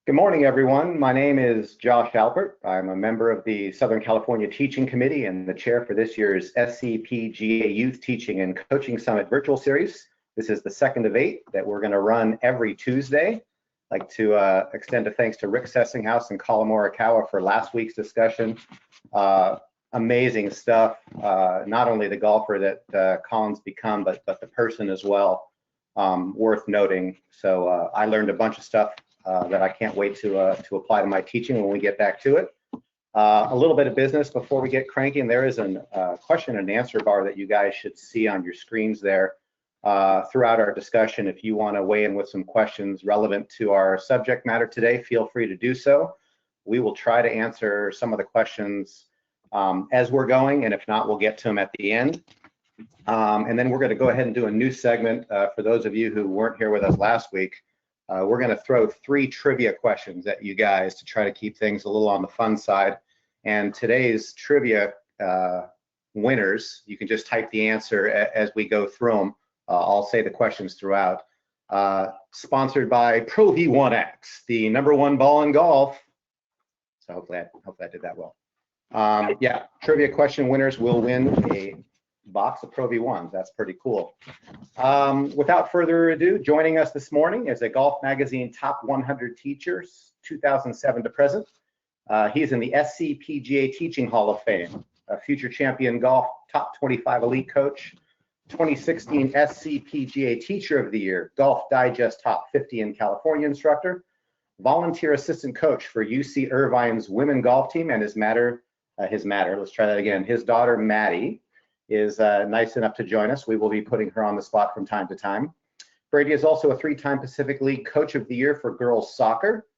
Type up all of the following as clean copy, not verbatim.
Good morning, everyone. My name is Josh Albert. I'm a member of the Southern California Teaching Committee and the chair for this year's SCPGA Youth Teaching and Coaching Summit virtual series. This is the second of 8 that we're going to run every Tuesday. I'd like to extend a thanks to Rick Sessinghouse and Colin Morikawa for last week's discussion. Amazing stuff, not only the golfer that Colin's become, but the person as well, worth noting. So I learned a bunch of stuff that I can't wait to apply to my teaching when we get back to it. A little bit of business before we get cranking. There is a question and answer bar that you guys should see on your screens there throughout our discussion. If you want to weigh in with some questions relevant to our subject matter today, feel free to do so. We will try to answer some of the questions as we're going, and if not, we'll get to them at the end. And then we're going to go ahead and do a new segment. For those of you who weren't here with us last week, we're going to throw 3 trivia questions at you guys to try to keep things a little on the fun side. And today's trivia winners, you can just type the answer as we go through them. I'll say the questions throughout. Sponsored by Pro V1X, the #1 ball in golf. So hopefully I did that well. Yeah, trivia question winners will win a box of Pro V1s. That's pretty cool. Without further ado, joining us this morning is a Golf Magazine Top 100 Teachers, 2007 to present. He's in the SCPGA Teaching Hall of Fame, a future champion golf top 25 elite coach, 2016 SCPGA Teacher of the Year, Golf Digest Top 50 in California instructor, volunteer assistant coach for UC Irvine's women golf team, and his daughter Maddie is nice enough to join us. We will be putting her on the spot from time to time. Brady is also a 3-time Pacific League Coach of the Year for girls soccer.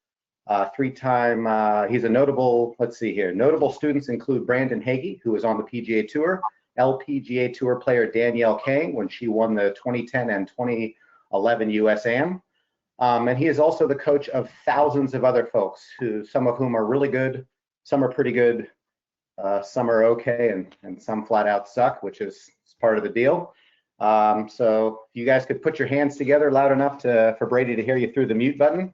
3-time, he's a notable, notable students include Brandon Hagee, who is on the PGA Tour, LPGA Tour player Danielle Kang when she won the 2010 and 2011 USAM. And he is also the coach of thousands of other folks, some of whom are really good, some are pretty good, some are okay, and some flat out suck, which is part of the deal. So if you guys could put your hands together loud enough for Brady to hear you through the mute button.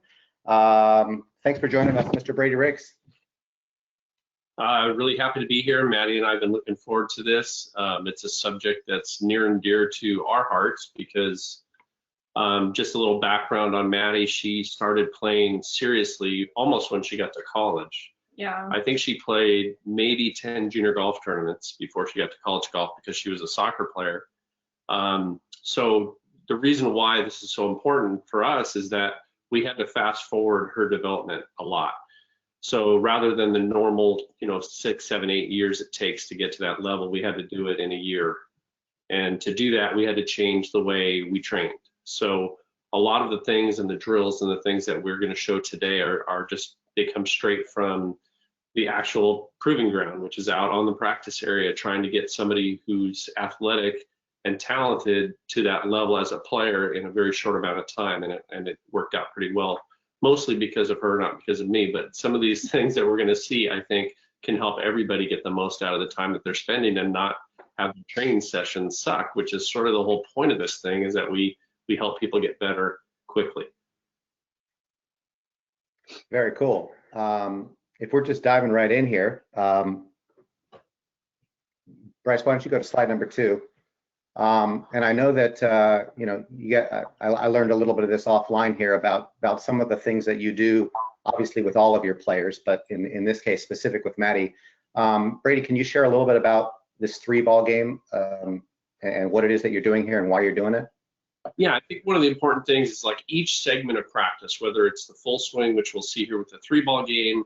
Thanks for joining us, Mr. Brady Riggs. Really happy to be here. Maddie and I have been looking forward to this. It's a subject that's near and dear to our hearts because just a little background on Maddie, she started playing seriously almost when she got to college. Yeah. I think she played maybe 10 junior golf tournaments before she got to college golf because she was a soccer player. So the reason why this is so important for us is that we had to fast forward her development a lot. So rather than the normal, 6, 7, 8 years it takes to get to that level, we had to do it in a year. And to do that, we had to change the way we trained. So a lot of the things and the drills and the things that we're going to show today are just, they come straight from the actual proving ground, which is out on the practice area, trying to get somebody who's athletic and talented to that level as a player in a very short amount of time. And it worked out pretty well, mostly because of her, not because of me. But some of these things that we're going to see, I think, can help everybody get the most out of the time that they're spending and not have the training sessions suck, which is sort of the whole point of this thing, is that we help people get better quickly. Very cool. If we're just diving right in here, Bryce, why don't you go to slide number 2? And I know that I learned a little bit of this offline here about some of the things that you do, obviously with all of your players, but in this case specific with Maddie. Brady, can you share a little bit about this 3-ball game and what it is that you're doing here and why you're doing it? Yeah, I think one of the important things is like each segment of practice, whether it's the full swing, which we'll see here with the 3-ball game,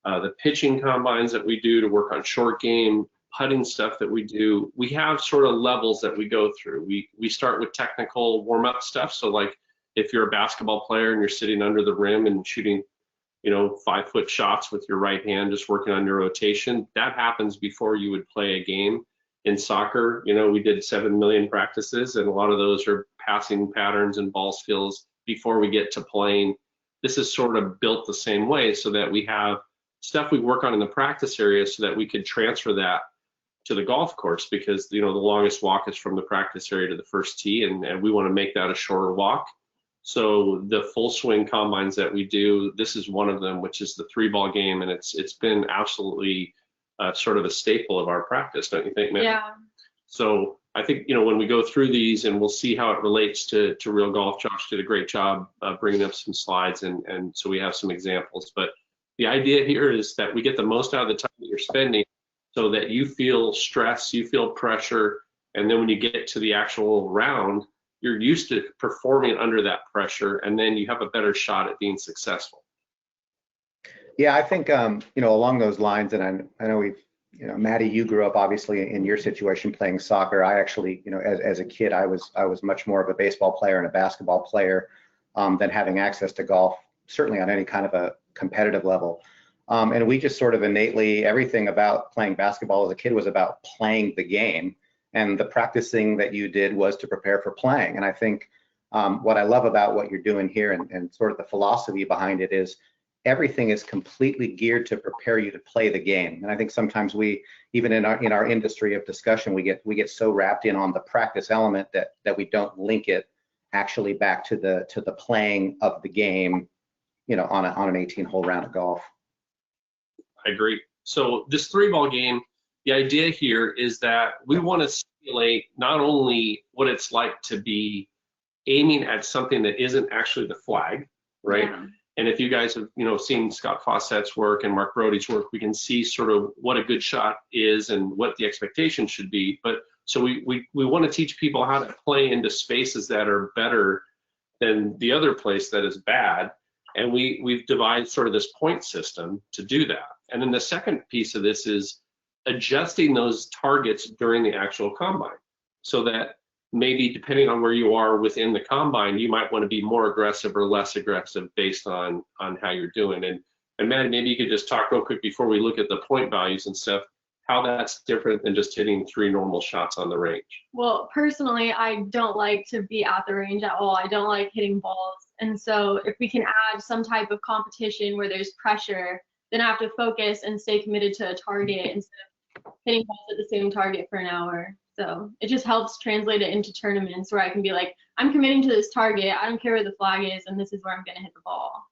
the pitching combines that we do to work on short game, putting stuff that we do, we have sort of levels that we go through. We start with technical warm-up stuff. So like if you're a basketball player and you're sitting under the rim and shooting, 5-foot shots with your right hand, just working on your rotation, that happens before you would play a game. In soccer, we did 7 million practices, and a lot of those are passing patterns and ball skills before we get to playing. This is sort of built the same way so that we have stuff we work on in the practice area so that we could transfer that to the golf course, because the longest walk is from the practice area to the first tee, and we want to make that a shorter walk. So the full swing combines that we do, this is one of them, which is the 3-ball game, and it's been absolutely sort of a staple of our practice, don't you think, man? Yeah. So I think, when we go through these, and we'll see how it relates to real golf. Josh did a great job bringing up some slides, and so we have some examples. But the idea here is that we get the most out of the time that you're spending, so that you feel stress, you feel pressure, and then when you get to the actual round, you're used to performing under that pressure, and then you have a better shot at being successful. Yeah, I think, along those lines, and I know we've, Maddie, you grew up obviously in your situation playing soccer. I actually, as a kid, I was much more of a baseball player and a basketball player than having access to golf, certainly on any kind of a competitive level. And we just sort of innately, everything about playing basketball as a kid was about playing the game. And the practicing that you did was to prepare for playing. And I think what I love about what you're doing here and sort of the philosophy behind it is everything is completely geared to prepare you to play the game. And I think sometimes we, even in our industry of discussion, we get so wrapped in on the practice element that we don't link it actually back to the playing of the game, on an 18-hole round of golf. I agree. So this 3-ball game, the idea here is that we want to simulate not only what it's like to be aiming at something that isn't actually the flag, right? Yeah. And if you guys have, seen Scott Fawcett's work and Mark Brody's work, we can see sort of what a good shot is and what the expectation should be. But so we want to teach people how to play into spaces that are better than the other place that is bad. And we've devised sort of this point system to do that. And then the second piece of this is adjusting those targets during the actual combine, so that maybe depending on where you are within the combine, you might want to be more aggressive or less aggressive based on how you're doing. And Matt, maybe you could just talk real quick before we look at the point values and stuff, how that's different than just hitting 3 normal shots on the range. Well, personally, I don't like to be at the range at all. I don't like hitting balls. And so if we can add some type of competition where there's pressure, then I have to focus and stay committed to a target instead of hitting balls at the same target for an hour. So it just helps translate it into tournaments where I can be like, I'm committing to this target. I don't care where the flag is, and this is where I'm going to hit the ball.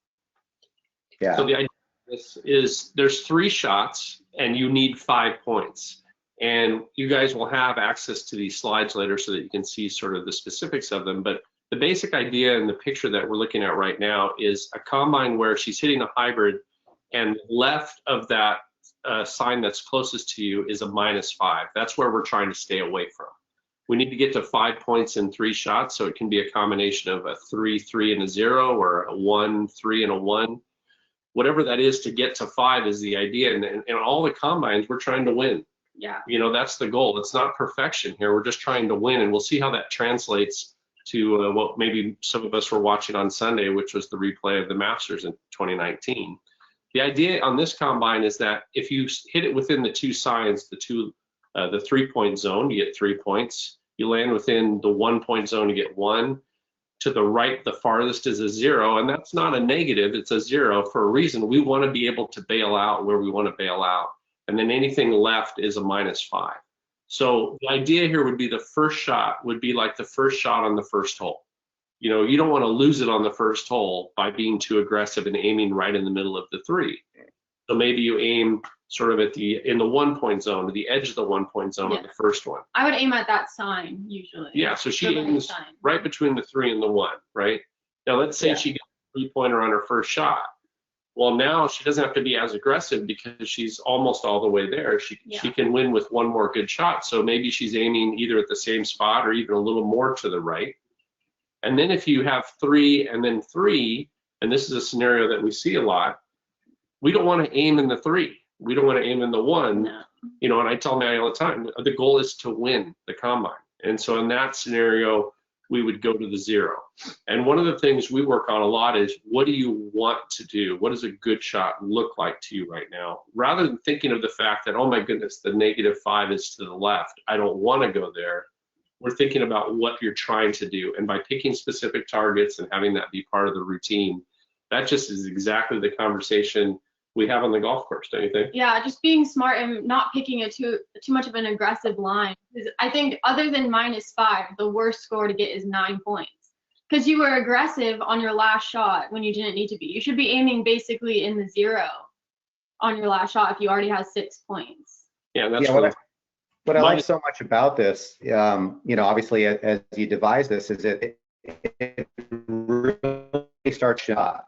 Yeah. So the idea of this is there's 3 shots, and you need 5 points. And you guys will have access to these slides later so that you can see sort of the specifics of them. But the basic idea in the picture that we're looking at right now is a combine where she's hitting a hybrid, and left of that sign that's closest to you is a -5. That's where we're trying to stay away from. We need to get to 5 points in 3 shots, so it can be a combination of a 3, 3, and a 0, or a 1, 3, and a 1. Whatever that is to get to 5 is the idea. And in all the combines, we're trying to win. Yeah. That's the goal. It's not perfection here. We're just trying to win, and we'll see how that translates to what maybe some of us were watching on Sunday, which was the replay of the Masters in 2019. The idea on this combine is that if you hit it within the 2 signs, the 3-point zone, you get 3 points. You land within the 1-point zone, you get 1. To the right, the farthest is a 0, and that's not a negative, it's a 0 for a reason. We want to be able to bail out where we want to bail out. And then anything left is a -5. So the idea here would be the first shot would be like the first shot on the first hole. You don't want to lose it on the first hole by being too aggressive and aiming right in the middle of the 3. So maybe you aim sort of in the 1-point zone, or the edge of the 1-point zone of the first one. I would aim at that sign usually. Yeah, so she aims right between the 3 and the 1, right? Now let's say she gets a 3-pointer on her first shot. Well, now she doesn't have to be as aggressive because she's almost all the way there. She can win with 1 more good shot. So maybe she's aiming either at the same spot or even a little more to the right. And then if you have 3 and then 3, and this is a scenario that we see a lot, we don't want to aim in the 3. We don't want to aim in the 1. No. And I tell Maddie all the time, the goal is to win the combine. And so in that scenario, we would go to the 0. And one of the things we work on a lot is, what do you want to do? What does a good shot look like to you right now? Rather than thinking of the fact that, oh my goodness, the -5 is to the left, I don't want to go there. We're thinking about what you're trying to do. And by picking specific targets and having that be part of the routine, that just is exactly the conversation we have on the golf course, don't you think? Yeah, just being smart and not picking too much of an aggressive line. I think other than -5, the worst score to get is 9 points. because you were aggressive on your last shot when you didn't need to be. You should be aiming basically in the 0 on your last shot if you already have 6 points. Yeah, that's what I like so much about this, obviously as you devise this, is it really starts shot.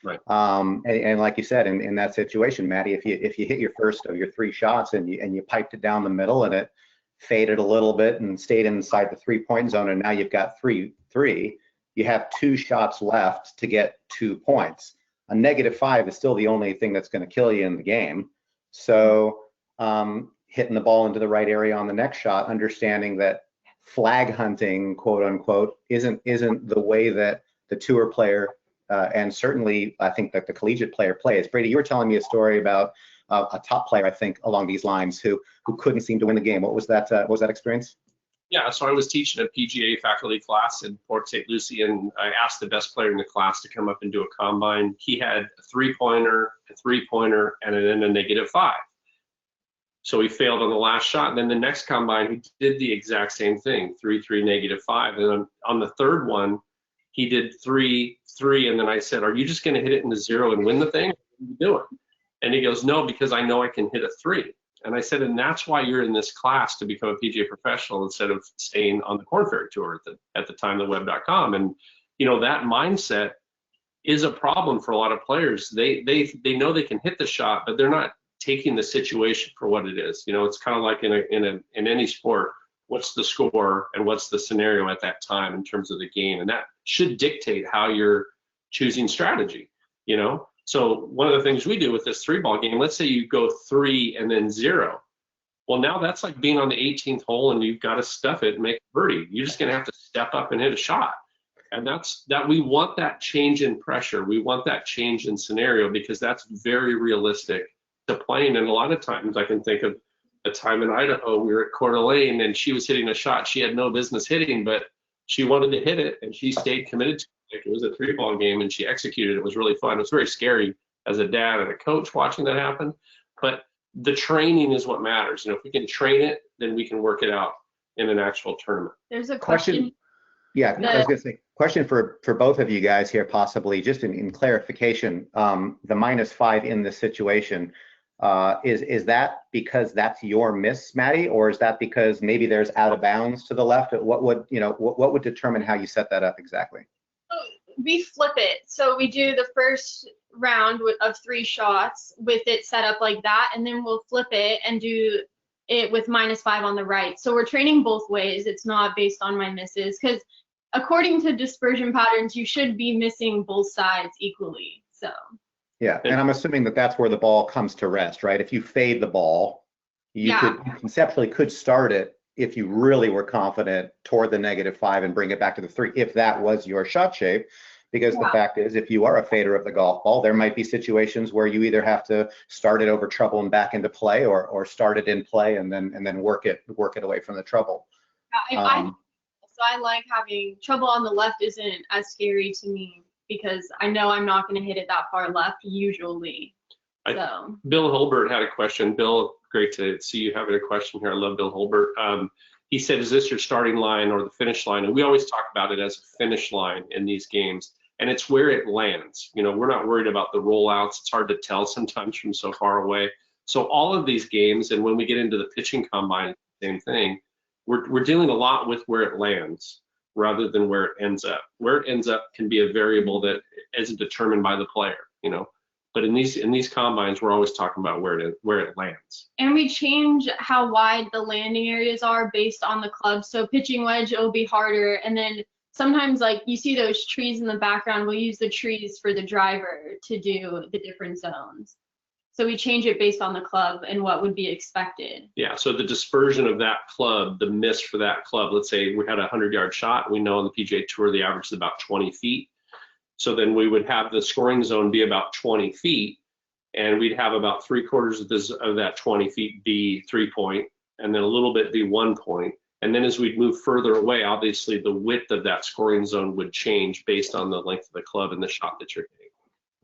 Right. And like you said, in that situation, Maddie, if you hit your first of your 3 shots and you piped it down the middle and it faded a little bit and stayed inside the 3-point zone, and now you've got 3, you have 2 shots left to get 2 points. A -5 is still the only thing that's going to kill you in the game. So hitting the ball into the right area on the next shot, understanding that flag hunting, quote unquote, isn't the way that the tour player and certainly I think that the collegiate player plays. Brady, you were telling me a story about a top player, I think, along these lines who couldn't seem to win the game. What was that? What was that experience? Yeah, so I was teaching a PGA faculty class in Port St. Lucie, and I asked the best player in the class to come up and do a combine. He had a 3-pointer, a 3-pointer, and then a -5. So he failed on the last shot. And then the next combine, he did the exact same thing, 3, 3, -5. And on the third one, he did 3, 3. And then I said, are you just going to hit it in the 0 and win the thing? What are you doing? And he goes, no, because I know I can hit a 3. And I said, and that's why you're in this class, to become a PGA professional instead of staying on the Korn Ferry Tour at the time, the web.com. And, that mindset is a problem for a lot of players. They know they can hit the shot, but they're not taking the situation for what it is. It's kind of like in any sport, what's the score and what's the scenario at that time in terms of the game. And that should dictate how you're choosing strategy, So one of the things we do with this 3-ball game, let's say you go 3 and then 0. Well, now that's like being on the 18th hole and you've got to stuff it and make a birdie. You're just going to have to step up and hit a shot. And we want that change in pressure. We want that change in scenario because that's very realistic to playing. And a lot of times I can think of a time in Idaho, we were at Coeur d'Alene and she was hitting a shot she had no business hitting, but she wanted to hit it and she stayed committed to it. It was a 3-ball game and she executed. It was really fun. It was very scary as a dad and a coach watching that happen. But the training is what matters. If we can train it, then we can work it out in an actual tournament. There's a question. Yeah, I was going to say, question for both of you guys here, possibly, just in clarification. The -5 in this situation, is that because that's your miss, Maddie, or is that because maybe there's out of bounds to the left? What would determine how you set that up exactly? We flip it. So we do the first round of 3 shots with it set up like that, and then we'll flip it and do it with -5 on the right. So we're training both ways. It's not based on my misses, because according to dispersion patterns, you should be missing both sides equally. So yeah, and I'm assuming that that's where the ball comes to rest, right? If you fade the ball, you conceptually could start it if you really were confident toward the -5 and bring it back to the 3, if that was your shot shape. Because the fact is, if you are a fader of the golf ball, there might be situations where you either have to start it over trouble and back into play, or start it in play and then work it away from the trouble. I like having trouble on the left. Isn't as scary to me because I know I'm not going to hit it that far left usually. Bill Holbert had a question. Bill, great to see you having a question here. I love Bill Holbert. He said, is this your starting line or the finish line? And we always talk about it as a finish line in these games. And it's where it lands. We're not worried about the rollouts. It's hard to tell sometimes from so far away. So all of these games, and when we get into the pitching combine, same thing, we're dealing a lot with where it lands rather than where it ends up. Where it ends up can be a variable that isn't determined by the player, But in these combines, we're always talking about where it lands. And we change how wide the landing areas are based on the club. So pitching wedge, it'll be harder. And then sometimes, like you see those trees in the background, we'll use the trees for the driver to do the different zones. So we change it based on the club and what would be expected. Yeah, so the dispersion of that club, the miss for that club, let's say we had a 100-yard shot. We know on the PGA Tour, the average is about 20 feet. So then we would have the scoring zone be about 20 feet, and we'd have about 3/4 of that 20 feet be 3-point, and then a little bit be 1-point. And then as we'd move further away, obviously the width of that scoring zone would change based on the length of the club and the shot that you're hitting.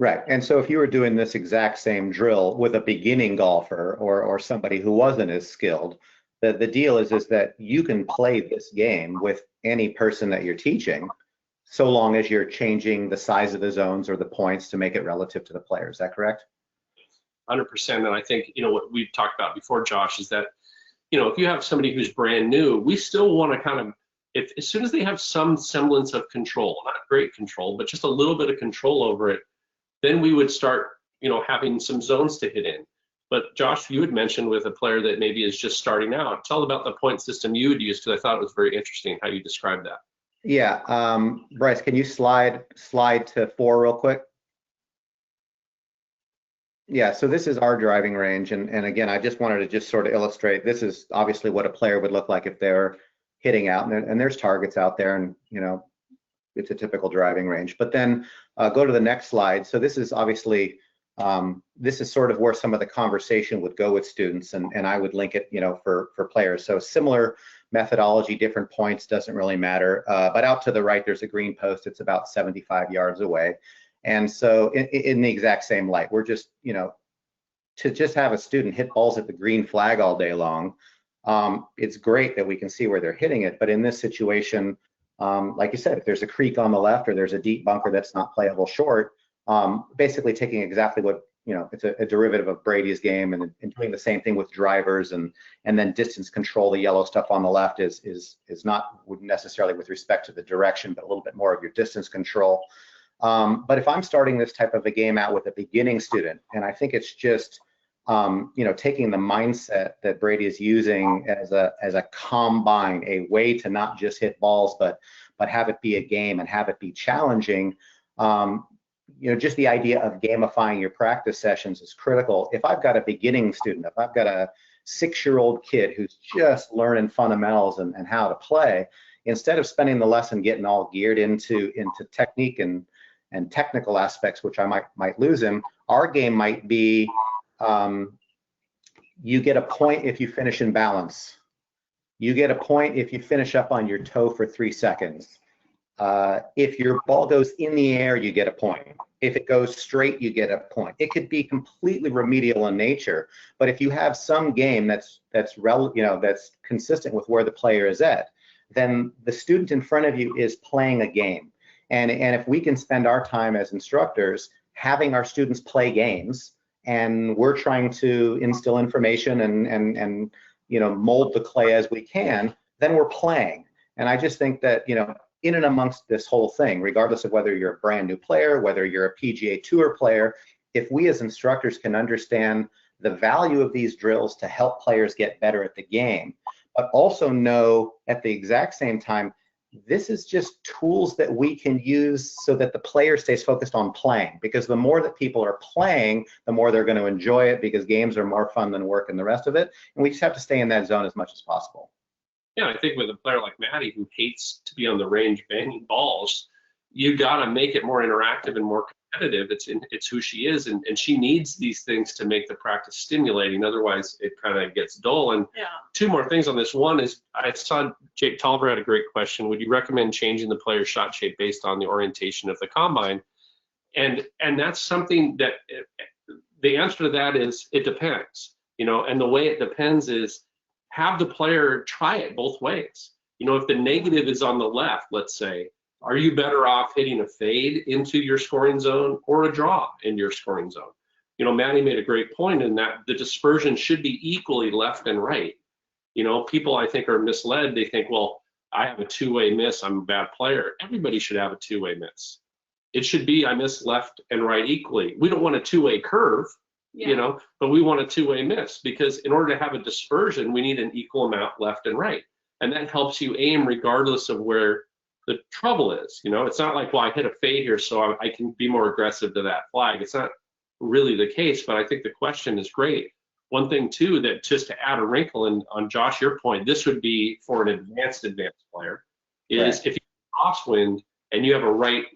Right. And so if you were doing this exact same drill with a beginning golfer or somebody who wasn't as skilled, the deal is that you can play this game with any person that you're teaching. so long as you're changing the size of the zones or the points to make it relative to the player. Is that correct? 100%. And I think, what we've talked about before, Josh, is that, if you have somebody who's brand new, we still want to kind of, as soon as they have some semblance of control, not great control, but just a little bit of control over it, then we would start, having some zones to hit in. But Josh, you had mentioned with a player that maybe is just starting out, tell about the point system you would use, because I thought it was very interesting how you described that. Yeah, Bryce, can you slide to 4 real quick? Yeah, so this is our driving range, and again, I just wanted to just sort of illustrate, this is obviously what a player would look like if they're hitting out, and there's targets out there, and it's a typical driving range. But then go to the next slide. So this is obviously, this is sort of where some of the conversation would go with students, and I would link it, for players. So similar methodology, different points, doesn't really matter. But out to the right, there's a green post. It's about 75 yards away. And so in the exact same light, we're just, to just have a student hit balls at the green flag all day long, it's great that we can see where they're hitting it. But in this situation, like you said, if there's a creek on the left or there's a deep bunker that's not playable short, basically taking exactly what, it's a derivative of Brady's game, and doing the same thing with drivers, and then distance control. The yellow stuff on the left is not necessarily with respect to the direction, but a little bit more of your distance control. But if I'm starting this type of a game out with a beginning student, and I think it's just, taking the mindset that Brady is using as a combine, a way to not just hit balls, but have it be a game and have it be challenging. Just the idea of gamifying your practice sessions is critical. If I've got a beginning student, if I've got a 6-year-old kid who's just learning fundamentals and how to play, instead of spending the lesson getting all geared into technique and technical aspects, which I might lose him, our game might be, you get a point if you finish in balance. You get a point if you finish up on your toe for 3 seconds. If your ball goes in the air, you get a point. If it goes straight, you get a point. It could be completely remedial in nature, but if you have some game that's consistent with where the player is at, then the student in front of you is playing a game. And if we can spend our time as instructors having our students play games, and we're trying to instill information and mold the clay as we can, then we're playing. And I just think that in and amongst this whole thing, regardless of whether you're a brand new player, whether you're a PGA Tour player, if we as instructors can understand the value of these drills to help players get better at the game, but also know at the exact same time, this is just tools that we can use so that the player stays focused on playing, because the more that people are playing, the more they're going to enjoy it, because games are more fun than work and the rest of it. And we just have to stay in that zone as much as possible. Yeah, I think with a player like Maddie, who hates to be on the range banging balls, you got to make it more interactive and more competitive. It's who she is, and she needs these things to make the practice stimulating. Otherwise, it kind of gets dull. And Yeah. 2 more things on this. One is, I saw Jake Tolliver had a great question. Would you recommend changing the player's shot shape based on the orientation of the combine? And that's something that the answer to that is it depends. And the way it depends is, have the player try it both ways. If the negative is on the left, let's say, are you better off hitting a fade into your scoring zone or a draw in your scoring zone? Maddie made a great point in that the dispersion should be equally left and right. People I think are misled. They think, well, I have a 2-way miss, I'm a bad player. Everybody should have a 2-way miss. It should be I miss left and right equally. We don't want a 2-way curve. Yeah. But we want a 2-way miss, because in order to have a dispersion, we need an equal amount left and right. And that helps you aim regardless of where the trouble is. It's not like, well, I hit a fade here, so I can be more aggressive to that flag. It's not really the case, but I think the question is great. One thing too, that just to add a wrinkle in on Josh, your point, this would be for an advanced player, is Right. If you crosswind and you have a right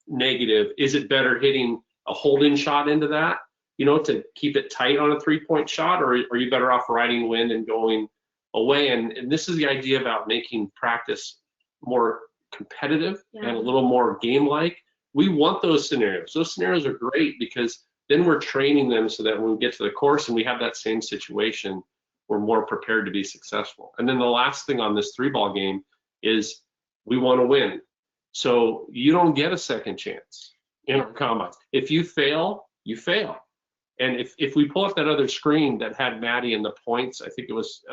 negative, is it better hitting a holding shot into that, to keep it tight on a 3-point shot, or are you better off riding wind and going away? And this is the idea about making practice more competitive and a little more game-like. We want those scenarios. Those scenarios are great, because then we're training them so that when we get to the course and we have that same situation, we're more prepared to be successful. And then the last thing on this 3-ball game is we want to win. So you don't get a second chance in a combine. If you fail, you fail. And if we pull up that other screen that had Maddie and the points, I think it was,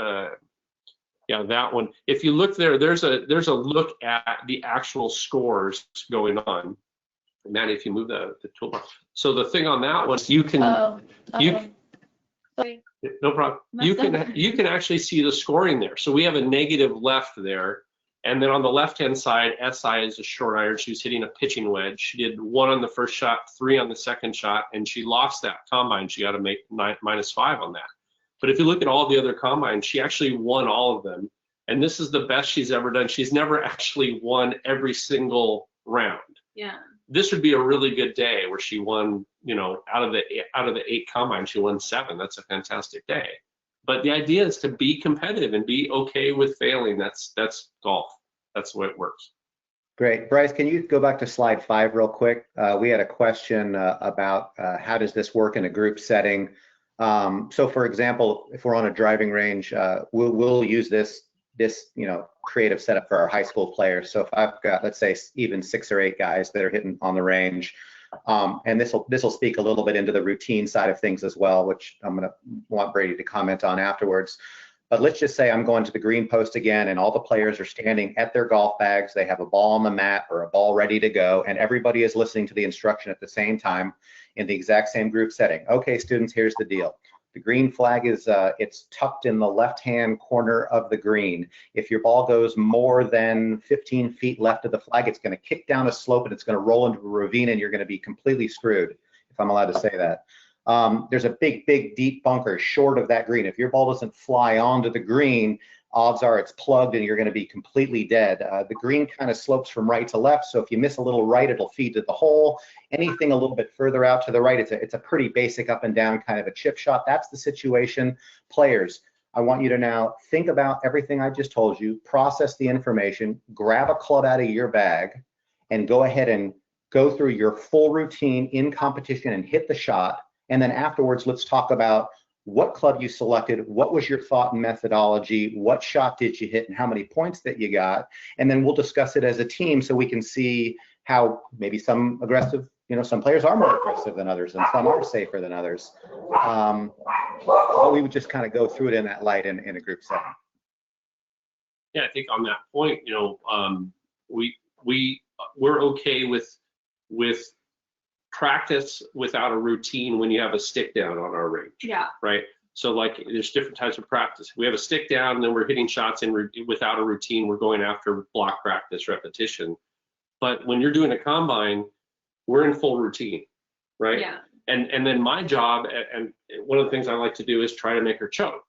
yeah, that one. If you look there, there's a look at the actual scores going on. Maddie, if you move the toolbar. So the thing on that one, you can, Sorry. no problem. You can actually see the scoring there. So we have a negative left there. And then on the left-hand side, SI is a short iron. She was hitting a pitching wedge. She did 1 on the first shot, 3 on the second shot, and she lost that combine. She got to make -5 on that. But if you look at all the other combines, she actually won all of them. And this is the best she's ever done. She's never actually won every single round. Yeah. This would be a really good day where she won, you know, out of the 8 combines, she won 7. That's a fantastic day. But the idea is to be competitive and be okay with failing. That's golf. That's the way it works. Great. Bryce, can you go back to slide 5 real quick? We had a question about how does this work in a group setting? So for example, if we're on a driving range, we'll use this you know, creative setup for our high school players. So if I've got, let's say, even 6 or 8 guys that are hitting on the range, and this will speak a little bit into the routine side of things as well, which I'm going to want Brady to comment on afterwards. But let's just say I'm going to the green post again, and all the players are standing at their golf bags. They have a ball on the mat or a ball ready to go, and everybody is listening to the instruction at the same time in the exact same group setting. Okay, students, here's the deal. The green flag is it's tucked in the left-hand corner of the green. If your ball goes more than 15 feet left of the flag, it's going to kick down a slope and it's going to roll into a ravine, and you're going to be completely screwed, if I'm allowed to say that. There's a big, deep bunker short of that green. If your ball doesn't fly onto the green, odds are it's plugged and you're going to be completely dead. The green kind of slopes from right to left, so if you miss a little right, it'll feed to the hole. Anything a little bit further out to the right, it's a pretty basic up and down kind of a chip shot. That's the situation. Players, I want you to now think about everything I just told you, process the information, grab a club out of your bag, and go ahead and go through your full routine in competition and hit the shot. And then afterwards, let's talk about what club you selected, what was your thought and methodology, what shot did you hit, and how many points that you got. And then we'll discuss it as a team so we can see how maybe some aggressive, you know, some players are more aggressive than others and some are safer than others. But we would just kind of go through it in that light in a group setting. Yeah, I think on that point, you know, we're okay with practice without a routine when you have a stick down on our range. Yeah. Right. So like there's different types of practice. We have a stick down and then we're hitting shots in without a routine. We're going after block practice, repetition. But when you're doing a combine, we're in full routine, right? Yeah. And then my job, and one of the things I like to do is try to make her choke.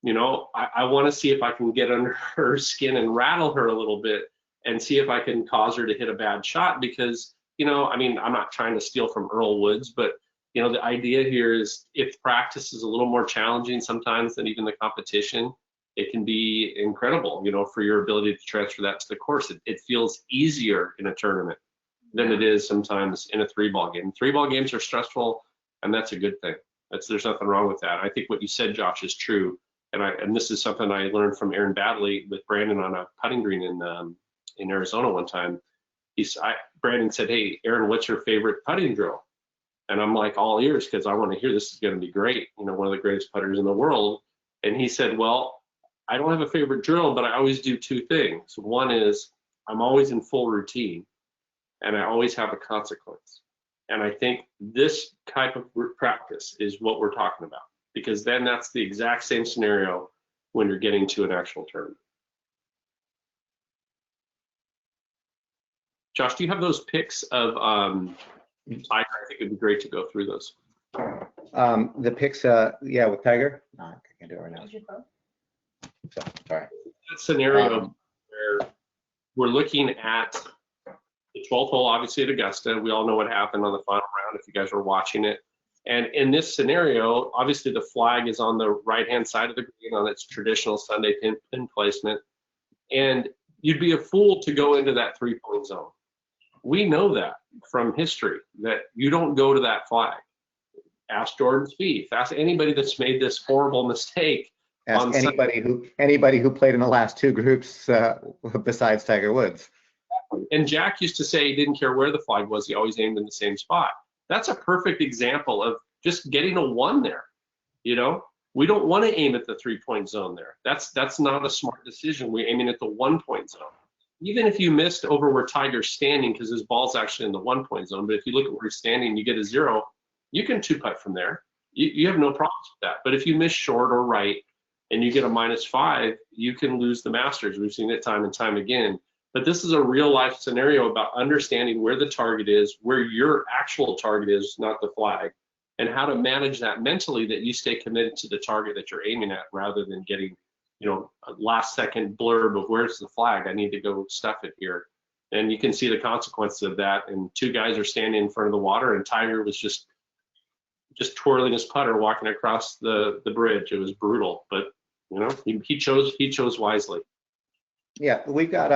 You know, I want to see if I can get under her skin and rattle her a little bit and see if I can cause her to hit a bad shot because, you know, I mean, I'm not trying to steal from Earl Woods, but, you know, the idea here is if practice is a little more challenging sometimes than even the competition, it can be incredible, you know, for your ability to transfer that to the course. It feels easier in a tournament than it is sometimes in a 3-ball game. 3-ball games are stressful, and that's a good thing. There's nothing wrong with that. I think what you said, Josh, is true. And this is something I learned from Aaron Badley with Brandon on a putting green in Arizona one time. Brandon said, "Hey, Aaron, what's your favorite putting drill?" And I'm like all ears because I want to hear this is going to be great. You know, one of the greatest putters in the world. And he said, "Well, I don't have a favorite drill, but I always do 2 things. One is I'm always in full routine, and I always have a consequence." And I think this type of practice is what we're talking about because then that's the exact same scenario when you're getting to an actual tournament. Josh, do you have those pics of I think it'd be great to go through those. The pics, yeah, with Tiger? No, I can't do it right now. So, sorry. That scenario where we're looking at the 12th hole, obviously at Augusta. We all know what happened on the final round if you guys were watching it. And in this scenario, obviously the flag is on the right-hand side of the green on its traditional Sunday pin placement. And you'd be a fool to go into that 3-point zone. We know that from history, that you don't go to that flag. Ask Jordan Spieth, ask anybody that's made this horrible mistake. Ask anybody who played in the last 2 groups besides Tiger Woods. Exactly. And Jack used to say he didn't care where the flag was, he always aimed in the same spot. That's a perfect example of just getting a 1 there. You know, we don't want to aim at the 3-point zone there. That's not a smart decision. We're aiming at the 1-point zone. Even if you missed over where Tiger's standing, because his ball's actually in the 1-point zone, but if you look at where he's standing and you get a 0, you can 2-putt from there. You have no problems with that. But if you miss short or right and you get a -5, you can lose the Masters. We've seen it time and time again. But this is a real life scenario about understanding where the target is, where your actual target is, not the flag, and how to manage that mentally, that you stay committed to the target that you're aiming at, rather than getting, you know, a last second blurb of where's the flag, I need to go stuff it here. And you can see the consequences of that. And 2 guys are standing in front of the water, and Tiger was just twirling his putter walking across the bridge. It was brutal, but you know, he chose wisely. Yeah, we've got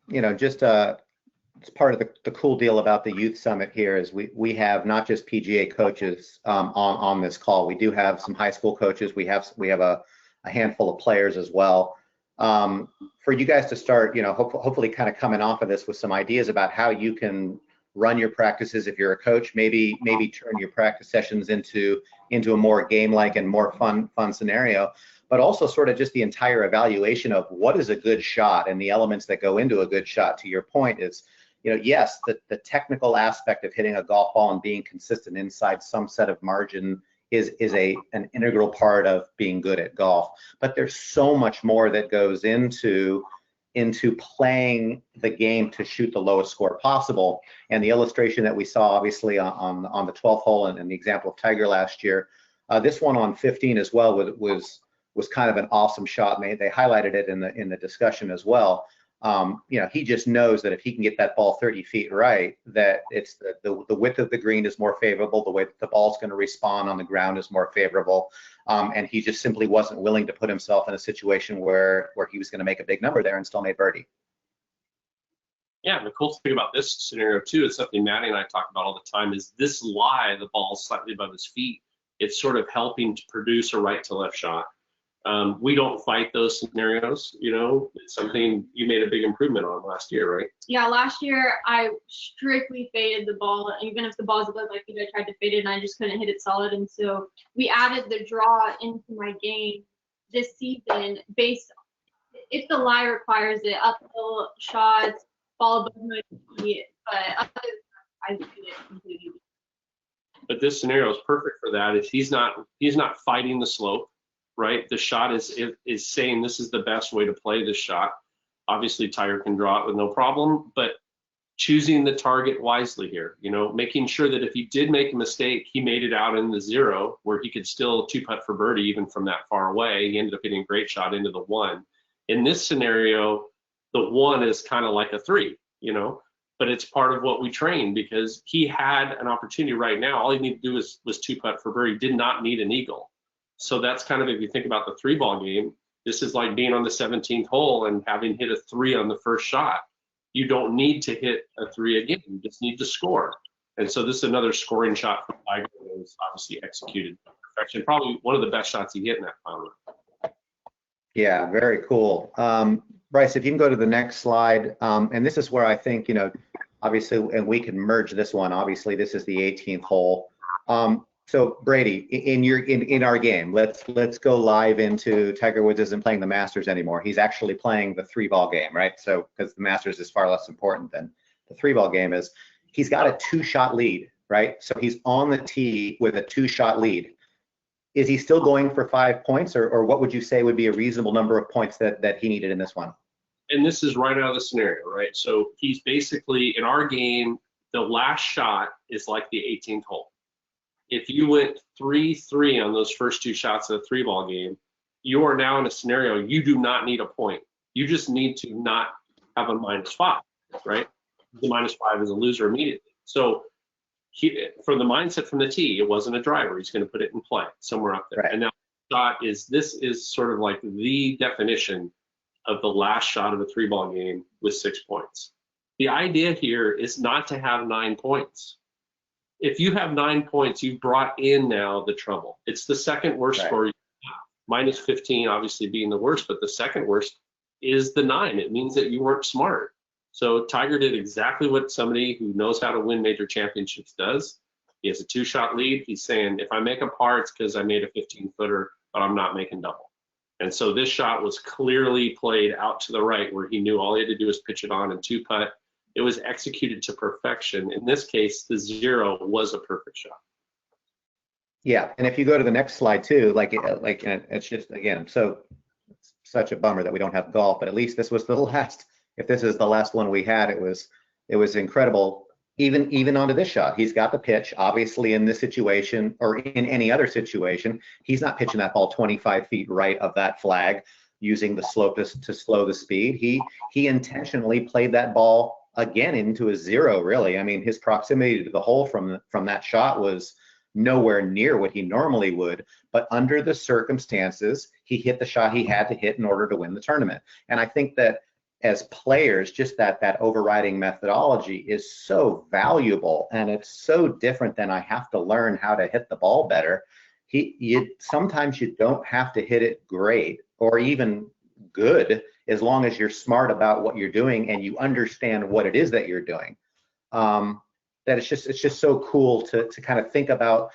you know, just it's part of the cool deal about the youth summit here is we have not just PGA coaches on this call. We do have some high school coaches. We have a handful of players as well. For you guys to start, you know, hopefully kind of coming off of this with some ideas about how you can run your practices if you're a coach, maybe turn your practice sessions into a more game-like and more fun scenario, but also sort of just the entire evaluation of what is a good shot and the elements that go into a good shot. To your point is, you know, yes, the technical aspect of hitting a golf ball and being consistent inside some set of margin is an integral part of being good at golf. But there's so much more that goes into playing the game to shoot the lowest score possible. And the illustration that we saw, obviously, on the 12th hole and the example of Tiger last year, this one on 15 as well was kind of an awesome shot. And they highlighted it in the discussion as well. You know, he just knows that if he can get that ball 30 feet right, that it's the width of the green is more favorable, the way that the ball's going to respond on the ground is more favorable, and he just simply wasn't willing to put himself in a situation where he was going to make a big number there and still made birdie. Yeah, and the cool thing about this scenario too is something Maddie and I talk about all the time, is this lie, the ball's slightly above his feet, it's sort of helping to produce a right to left shot. We don't fight those scenarios, you know. It's something you made a big improvement on last year, right? Yeah, last year I strictly faded the ball. Even if the ball's above my feet, I tried to fade it and I just couldn't hit it solid. And so we added the draw into my game this season based, if the lie requires it, uphill shots, ball above my feet. But other than that, I did it completely. But this scenario is perfect for that. Is he's not fighting the slope. Right, the shot is saying this is the best way to play this shot. Obviously, Tiger can draw it with no problem, but choosing the target wisely here. You know, making sure that if he did make a mistake, he made it out in the 0, where he could still 2-putt for birdie even from that far away. He ended up hitting a great shot into the 1. In this scenario, the 1 is kind of like a 3. You know, but it's part of what we train, because he had an opportunity right now. All he needed to do was 2-putt for birdie. Did not need an eagle. So that's kind of, if you think about the 3-ball game, this is like being on the 17th hole and having hit a 3 on the first shot. You don't need to hit a 3 again. You just need to score. And so this is another scoring shot for Tiger that was obviously executed to perfection. Probably one of the best shots he hit in that final. Yeah, very cool. Bryce, if you can go to the next slide. And this is where I think, you know, obviously, and we can merge this one. Obviously, this is the 18th hole. So Brady, in our game, let's go live into Tiger Woods isn't playing the Masters anymore. He's actually playing the 3-ball game, right? So because the Masters is far less important than the 3-ball game is. He's got a 2-shot lead, right? So he's on the tee with a 2-shot lead. Is he still going for 5 points, or what would you say would be a reasonable number of points that he needed in this one? And this is right out of the scenario, right? So he's basically, in our game, the last shot is like the 18th hole. If you went 3-3 on those first 2 shots of the 3-ball game, you are now in a scenario you do not need a point. You just need to not have a -5, right? The -5 is a loser immediately. So from the mindset from the tee, it wasn't a driver. He's going to put it in play somewhere up there. Right. And now this is sort of like the definition of the last shot of a 3-ball game with 6 points. The idea here is not to have 9 points. If you have 9 points, you've brought in now the trouble. It's the second worst score you have. -15 obviously being the worst, but the second worst is the 9. It means that you weren't smart. So Tiger did exactly what somebody who knows how to win major championships does. He has a 2-shot lead. He's saying, if I make a par, it's because I made a 15-footer, but I'm not making double. And so this shot was clearly played out to the right, where he knew all he had to do was pitch it on and 2-putt. It was executed to perfection. In this case, the 0 was a perfect shot. Yeah, and if you go to the next slide too, it's just, again, so it's such a bummer that we don't have golf, but at least this was the last. If this is the last one we had, it was incredible. Even onto this shot, he's got the pitch. Obviously, in this situation or in any other situation, he's not pitching that ball 25 feet right of that flag, using the slope to slow the speed. He intentionally played that ball again into a 0. Really, I mean, his proximity to the hole from that shot was nowhere near what he normally would, but under the circumstances, he hit the shot he had to hit in order to win the tournament. And I think that as players, just that overriding methodology is so valuable, and it's so different than I have to learn how to hit the ball better. Sometimes you don't have to hit it great or even good, as long as you're smart about what you're doing and you understand what it is that you're doing. That it's just so cool to kind of think about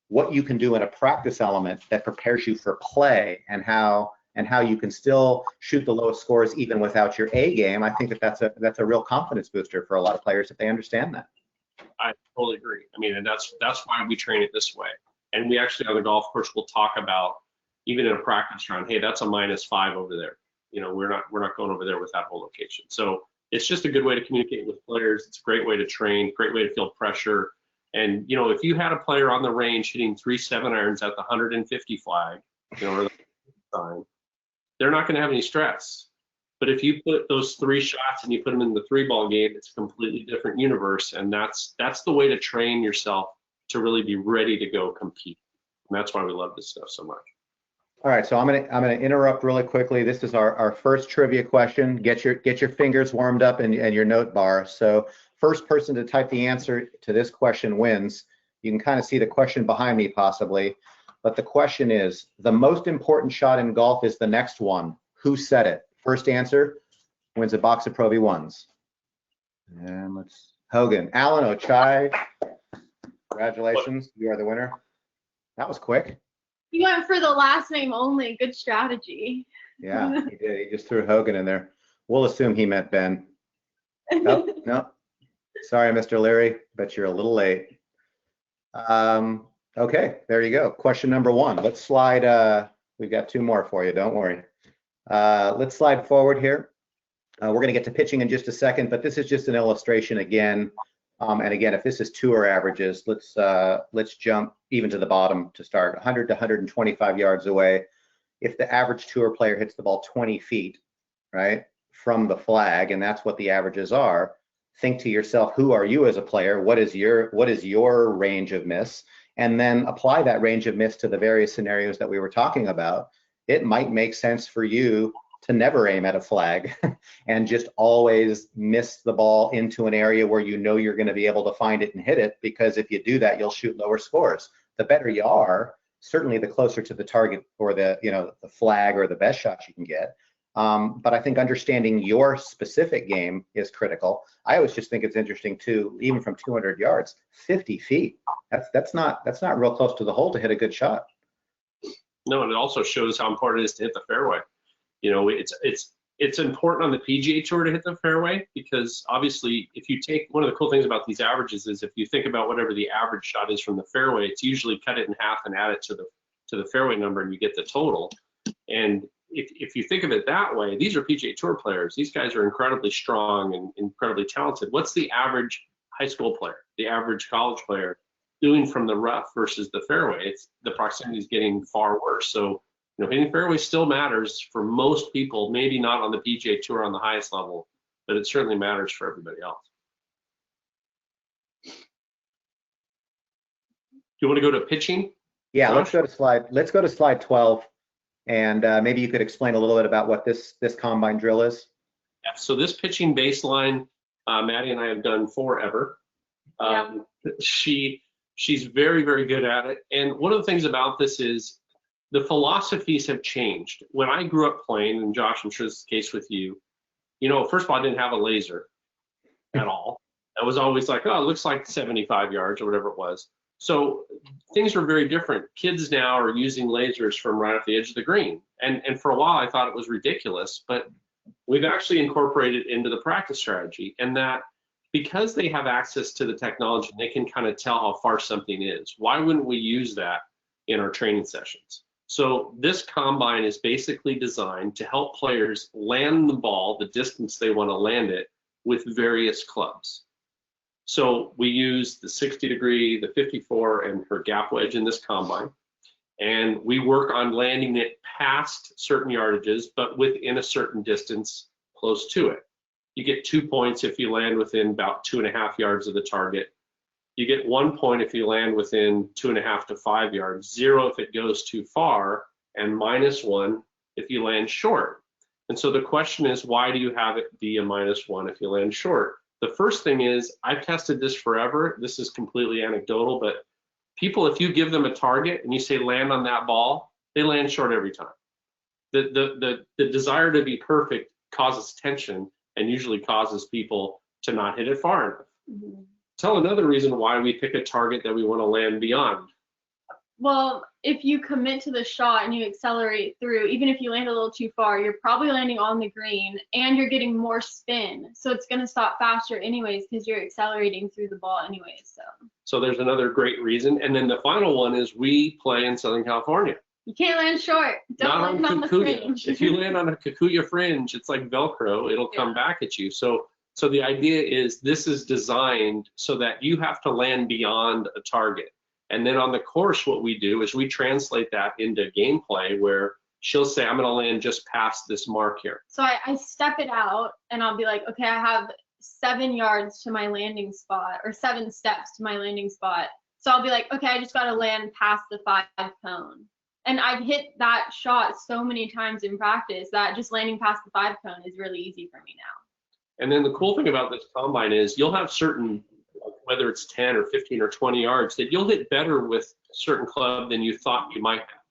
what you can do in a practice element that prepares you for play, and how you can still shoot the lowest scores even without your A game. I think that's a real confidence booster for a lot of players if they understand that. I totally agree. I mean, and that's why we train it this way. And we actually on the golf course will talk about, even in a practice round, hey, that's a -5 over there. You know, we're not going over there with that whole location. So it's just a good way to communicate with players. It's a great way to train, great way to feel pressure. And you know, if you had a player on the range hitting 3 7-irons at the 150 flag, you know, or the sign, they're not going to have any stress. But if you put those 3 shots and you put them in the 3-ball game, it's a completely different universe. And that's the way to train yourself to really be ready to go compete. And that's why we love this stuff so much. All right, so I'm gonna interrupt really quickly. This is our first trivia question. Get your fingers warmed up and your note bar. So first person to type the answer to this question wins. You can kind of see the question behind me possibly, but the question is, the most important shot in golf is the next one. Who said it? First answer wins a box of Pro V1s. And Hogan. Alan Ochai, congratulations, you are the winner. That was quick. He went for the last name only. Good strategy. Yeah, he did. He just threw Hogan in there. We'll assume he meant Ben. Oh, no. Sorry, Mr. Leary, but you're a little late. Okay, there you go. Question number 1. Let's slide. We've got 2 more for you. Don't worry. Let's slide forward here. We're going to get to pitching in just a second, but this is just an illustration again. And again, if this is tour averages, let's jump even to the bottom to start. 100 to 125 yards away. If the average tour player hits the ball 20 feet, right, from the flag, and that's what the averages are, think to yourself, who are you as a player? What is your range of miss? And then apply that range of miss to the various scenarios that we were talking about. It might make sense for you to never aim at a flag and just always miss the ball into an area where you know you're going to be able to find it and hit it, because if you do that, you'll shoot lower scores. The better you are, certainly the closer to the target or the flag or the best shots you can get. But I think understanding your specific game is critical. I always just think it's interesting too, even from 200 yards, 50 feet. That's not real close to the hole to hit a good shot. No, and it also shows how important it is to hit the fairway. You know, it's important on the PGA Tour to hit the fairway, because obviously if you take, one of the cool things about these averages is if you think about whatever the average shot is from the fairway, it's usually cut it in half and add it to the fairway number and you get the total. And if you think of it that way, these are PGA Tour players. These guys are incredibly strong and incredibly talented. What's the average high school player, the average college player doing from the rough versus the fairway? It's the proximity is getting far worse. So, you know, hitting fairway still matters for most people, maybe not on the PGA Tour on the highest level, but it certainly matters for everybody else. Do you want to go to pitching? Yeah, Josh? let's go to slide 12, and maybe you could explain a little bit about what this combine drill is. Yeah, so this pitching baseline, Maddie and I have done forever. She's very, very good at it. And one of the things about this is the philosophies have changed. When I grew up playing, and Josh, I'm sure this is the case with you, you know, first of all, I didn't have a laser. at all. It was always like, oh, it looks like 75 yards or whatever it was. So things are very different. Kids now are using lasers from right off the edge of the green. And for a while, I thought it was ridiculous, but we've actually incorporated into the practice strategy, and that because they have access to the technology, they can kind of tell how far something is. Why wouldn't we use that in our training sessions? So this combine is basically designed to help players land the ball the distance they want to land it with various clubs. So we use the 60 degree, the 54, and her gap wedge in this combine. And we work on landing it past certain yardages, but within a certain distance close to it. You get 2 points if you land within about 2.5 yards of the target. You get 1 point if you land within 2.5 to 5 yards, 0 if it goes too far, and -1 if you land short. And so the question is, why do you have it be a -1 if you land short? The first thing is, I've tested this forever. This is completely anecdotal, but people, if you give them a target and you say land on that ball, they land short every time. The desire to be perfect causes tension and usually causes people to not hit it far enough. Mm-hmm. Tell another reason why we pick a target that we want to land beyond. Well, if you commit to the shot and you accelerate through, even if you land a little too far, you're probably landing on the green and you're getting more spin. So it's going to stop faster anyways because you're accelerating through the ball anyways. So there's another great reason. And then the final one is we play in Southern California. You can't land short. Don't land on the fringe. If you land on a Kikuya fringe, it's like Velcro. It'll come back at you. So the idea is this is designed so that you have to land beyond a target. And then on the course, what we do is we translate that into gameplay where she'll say, I'm going to land just past this mark here. So I step it out and I'll be like, okay, I have 7 yards to my landing spot, or 7 steps to my landing spot. So I'll be like, okay, I just got to land past the 5 cone. And I've hit that shot so many times in practice that just landing past the 5 cone is really easy for me now. And then the cool thing about this combine is you'll have certain, whether it's 10 or 15 or 20 yards, that you'll hit better with a certain club than you thought you might have.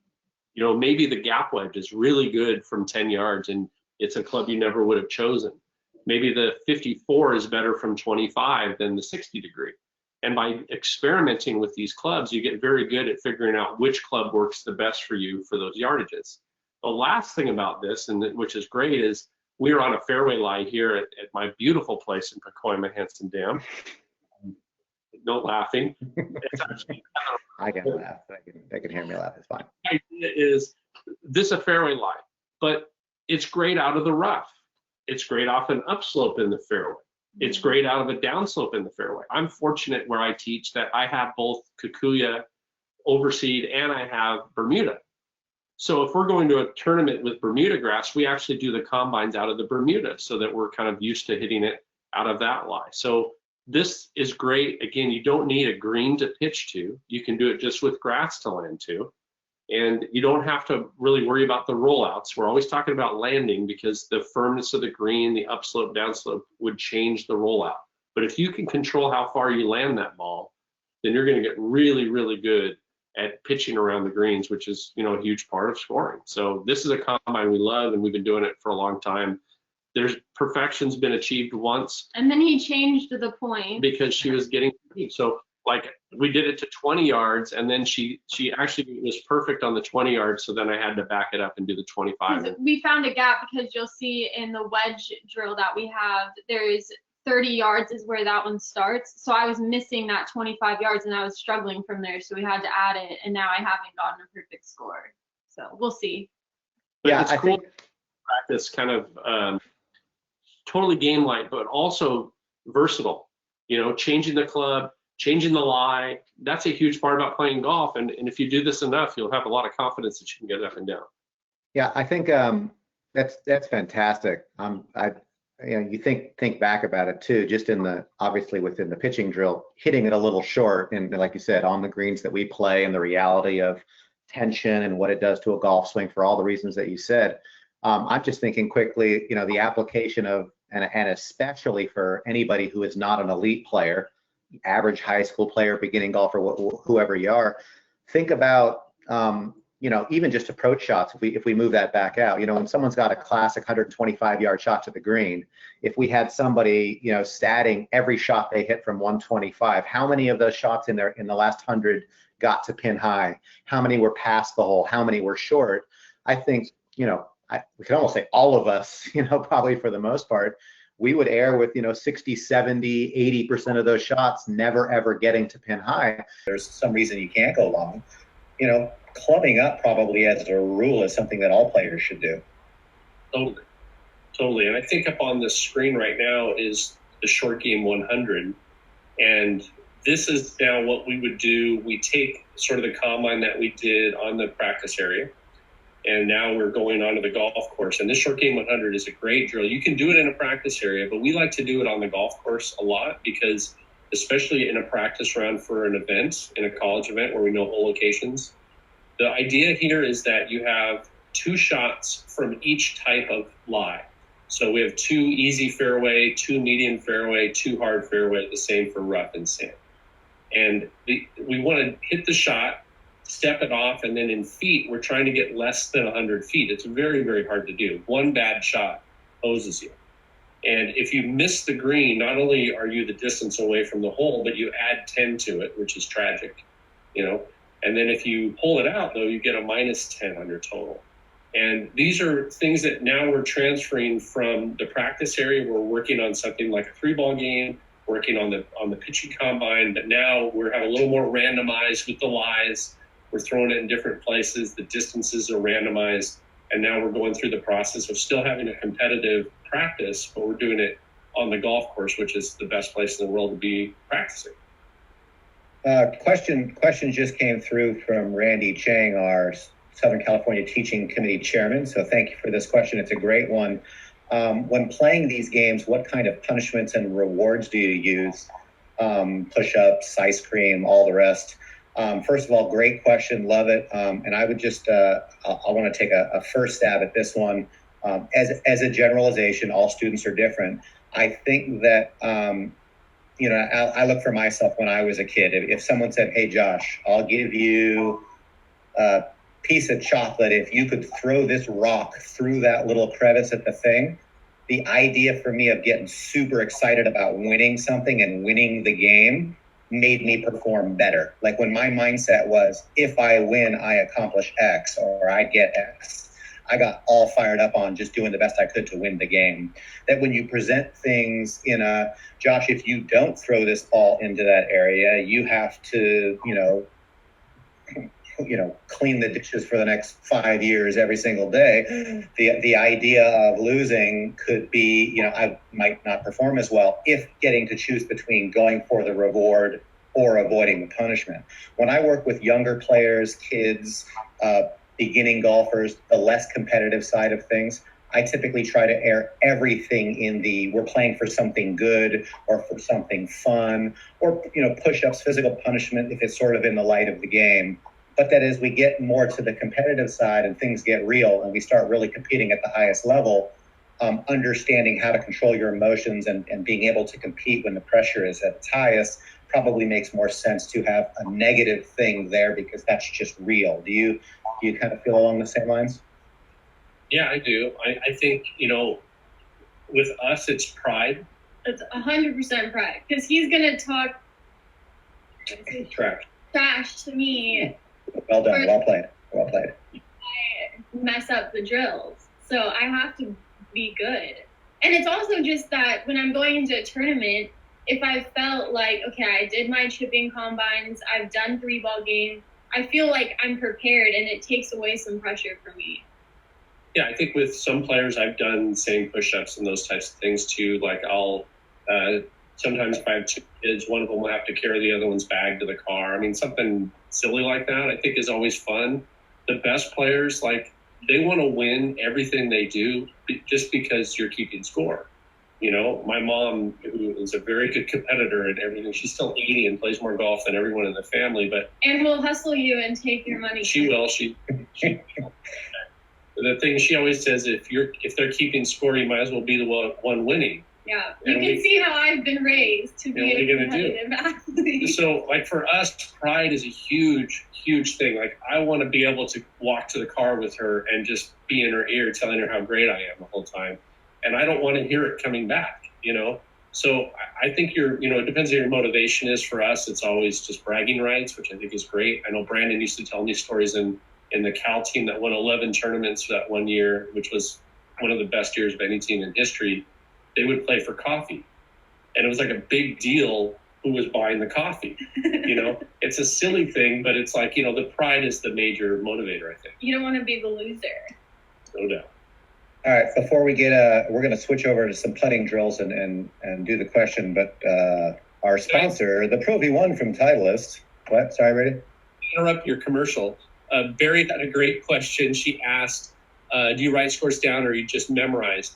You know, maybe the gap wedge is really good from 10 yards and it's a club you never would have chosen. Maybe the 54 is better from 25 than the 60 degree. And by experimenting with these clubs, you get very good at figuring out which club works the best for you for those yardages. The last thing about this, and which is great, is we are on a fairway lie here at my beautiful place in Pacoima, Hanson Dam. No laughing. It's actually, I can laugh. They can hear me laugh. It's fine. The idea is this a fairway lie, but it's great out of the rough. It's great off an upslope in the fairway. It's great out of a downslope in the fairway. I'm fortunate where I teach that I have both Kikuya, overseed, and I have Bermuda. So if we're going to a tournament with Bermuda grass, we actually do the combines out of the Bermuda so that we're kind of used to hitting it out of that lie. So this is great. Again, you don't need a green to pitch to. You can do it just with grass to land to. And you don't have to really worry about the rollouts. We're always talking about landing because the firmness of the green, the upslope, downslope would change the rollout. But if you can control how far you land that ball, then you're going to get really, really good at pitching around the greens, which is, you know, a huge part of scoring. So this is a combine we love, and we've been doing it for a long time. There's perfection's been achieved once. And then he changed the point because she was getting so like we did it to 20 yards, and then she actually was perfect on the 20 yards. So then I had to back it up and do the 25. We found a gap because you'll see in the wedge drill that we have, there's 30 yards is where that one starts. So I was missing that 25 yards and I was struggling from there. So we had to add it, and now I haven't gotten a perfect score. So we'll see. But yeah, it's cool to practice kind of totally game light, but also versatile. You know, changing the club, changing the lie. That's a huge part about playing golf. And if you do this enough, you'll have a lot of confidence that you can get it up and down. Yeah, I think that's fantastic. You know, you think back about it too, just obviously within the pitching drill, hitting it a little short, and like you said, on the greens that we play, and the reality of tension and what it does to a golf swing for all the reasons that you said. I'm just thinking quickly, you know, the application of, and especially for anybody who is not an elite player, average high school player, beginning golfer, whoever you are, think about, even just approach shots, if we move that back out, when someone's got a classic 125-yard shot to the green, if we had somebody, statting every shot they hit from 125, how many of those shots in the last 100 got to pin high? How many were past the hole? How many were short? I think, we could almost say all of us, probably for the most part, we would err with, 60, 70, 80% of those shots never, ever getting to pin high. There's some reason you can't go long. Clubbing up probably as a rule is something that all players should do. Totally. And I think up on the screen right now is the short game 100. And this is now what we would do. We take sort of the combine that we did on the practice area, and now we're going on to the golf course. And this short game 100 is a great drill. You can do it in a practice area, but we like to do it on the golf course a lot because, especially in a practice round for an event, in a college event where we know hole locations, the idea here is that you have 2 shots from each type of lie. So we have 2 easy fairway, 2 medium fairway, 2 hard fairway, the same for rough and sand. And we want to hit the shot, step it off, and then in feet, we're trying to get less than 100 feet. It's very, very hard to do. One bad shot hoses you. And if you miss the green, not only are you the distance away from the hole, but you add 10 to it, which is tragic, And then if you pull it out, though, you get a -10 on your total. And these are things that now we're transferring from the practice area. We're working on something like a 3-ball game, working on the pitching combine, but now we're having a little more randomized with the lies. We're throwing it in different places. The distances are randomized. And now we're going through the process of still having a competitive practice, but we're doing it on the golf course, which is the best place in the world to be practicing. Question just came through from Randy Chang, our Southern California Teaching Committee chairman. So thank you for this question. It's a great one. When playing these games, what kind of punishments and rewards do you use? Push-ups, ice cream, all the rest. First of all, great question. Love it. And I would just, I want to take a first stab at this one. As a generalization, all students are different. I think that, I look for myself when I was a kid. If someone said, hey, Josh, I'll give you a piece of chocolate if you could throw this rock through that little crevice at the thing, the idea for me of getting super excited about winning something and winning the game made me perform better. Like when my mindset was, if I win, I accomplish X or I get X. I got all fired up on just doing the best I could to win the game. That when you present things in a, Josh, if you don't throw this ball into that area, you have to, clean the dishes for the next 5 years every single day. The idea of losing could be, I might not perform as well if getting to choose between going for the reward or avoiding the punishment. When I work with younger players, kids, beginning golfers, the less competitive side of things, I typically try to air everything in we're playing for something good or for something fun or, push-ups, physical punishment if it's sort of in the light of the game. But that as we get more to the competitive side and things get real and we start really competing at the highest level, understanding how to control your emotions and being able to compete when the pressure is at its highest probably makes more sense to have a negative thing there because that's just real. Do you kind of feel along the same lines? Yeah, I do. I think, with us, it's pride. It's 100% pride because he's going to talk trash to me. Well done. Well played. Well played. I mess up the drills. So I have to be good. And it's also just that when I'm going into a tournament, if I felt like, okay, I did my chipping combines, I've done 3-ball game, I feel like I'm prepared and it takes away some pressure for me. Yeah, I think with some players, I've done same push-ups and those types of things too. Like I'll, sometimes if I have 2 kids, one of them will have to carry the other one's bag to the car. I mean, something silly like that I think is always fun. The best players, they want to win everything they do just because you're keeping score. My mom, who is a very good competitor and everything, she's still 80 and plays more golf than everyone in the family. And will hustle you and take your money. She will. She the thing she always says, if they're keeping score, you might as well be the one winning. Yeah, you can see how I've been raised to be a competitive athlete. So, like for us, pride is a huge, huge thing. Like I want to be able to walk to the car with her and just be in her ear telling her how great I am the whole time. And I don't want to hear it coming back, So I think it depends on your motivation is. For us, it's always just bragging rights, which I think is great. I know Brandon used to tell me stories in the Cal team that won 11 tournaments that one year, which was one of the best years of any team in history. They would play for coffee. And it was like a big deal who was buying the coffee. It's a silly thing, but it's like, the pride is the major motivator, I think. You don't want to be the loser. No doubt. All right, before we we're going to switch over to some putting drills and do the question, but our sponsor, the Pro V1 from Titleist. What? Sorry, Brady? Interrupt your commercial. Barry had a great question. She asked, do you write scores down or you just memorize?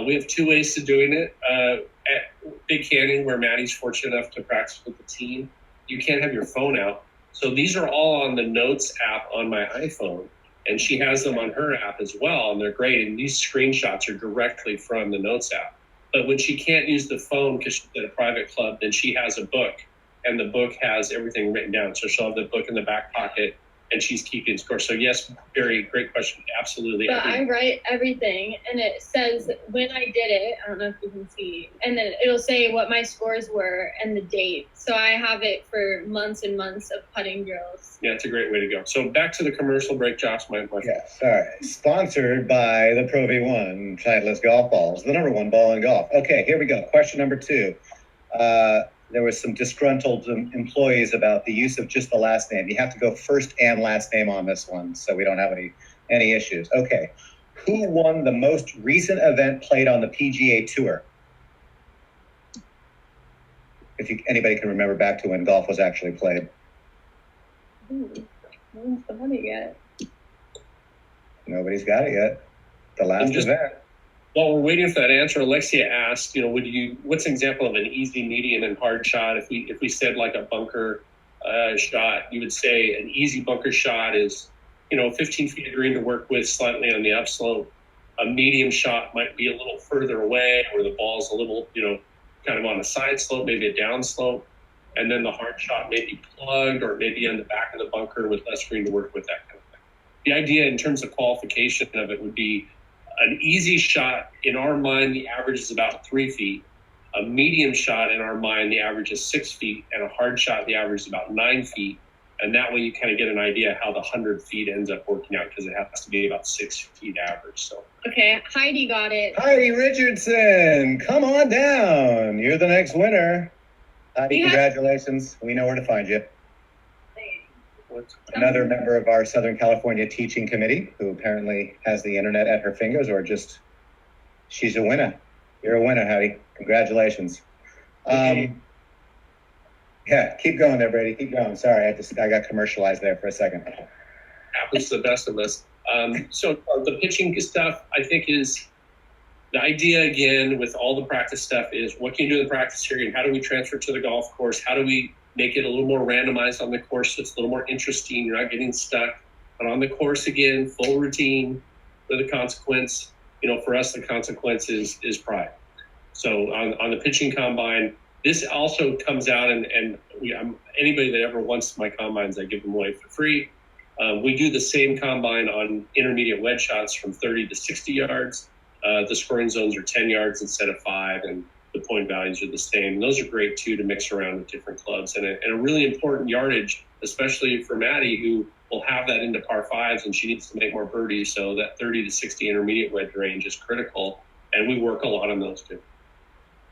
We have two ways to doing it. At Big Canyon, where Maddie's fortunate enough to practice with the team, you can't have your phone out. So these are all on the Notes app on my iPhone, and she has them on her app as well, and they're great. And these screenshots are directly from the Notes app. But when she can't use the phone because she's at a private club, then she has a book, and the book has everything written down. So she'll have the book in the back pocket, and she's keeping score. So yes, very great question. Absolutely. But I write everything, and it says when I did it. I don't know if you can see, and then it'll say what my scores were and the date. So I have it for months and months of putting drills. Yeah, it's a great way to go. So back to the commercial break, Josh. My question. Yes, all right. Sponsored by the Pro V1 Titleist golf balls, the number one ball in golf. Okay, here we go. Question number 2. There was some disgruntled employees about the use of just the last name. You have to go first and last name on this one, so we don't have any issues. Okay. Who won the most recent event played on the PGA Tour? If anybody can remember back to when golf was actually played. No one's got it yet. Nobody's got it yet. The last event. While we're waiting for that answer, Alexia asked, what's an example of an easy, medium, and hard shot? If we said like a bunker shot, you would say an easy bunker shot is, 15 feet of green to work with, slightly on the upslope. A medium shot might be a little further away, where the ball's a little, kind of on a side slope, maybe a down slope. And then the hard shot may be plugged, or maybe on the back of the bunker with less green to work with, that kind of thing. The idea in terms of qualification of it would be, an easy shot, in our mind, the average is about 3 feet. A medium shot, in our mind, the average is 6 feet. And a hard shot, the average is about 9 feet. And that way you kind of get an idea how the 100 feet ends up working out, because it has to be about 6 feet average. So. Okay, Heidi got it. Heidi Richardson, come on down. You're the next winner. Heidi, congratulations. We know where to find you. Another member of our Southern California Teaching Committee, who apparently has the internet at her fingers, or just she's a winner. You're a winner, Heidi. Congratulations. Yeah, keep going there, Brady. Keep going. Sorry, I got commercialized there for a second. Happens to the best of us. So the pitching stuff, I think, is the idea, again, with all the practice stuff, is what can you do in the practice area, and how do we transfer to the golf course? How do we make it a little more randomized on the course so it's a little more interesting, you're not getting stuck. But on the course, again, full routine with a consequence. For us, the consequence is pride. So on the pitching combine, this also comes out, and anybody that ever wants my combines, I give them away for free. We do the same combine on intermediate wedge shots from 30 to 60 yards. The scoring zones are 10 yards instead of 5, and the point values are the same. And those are great too to mix around with different clubs, and a really important yardage, especially for Maddie, who will have that into par 5s, and she needs to make more birdies. So that 30 to 60 intermediate wedge range is critical, and we work a lot on those too.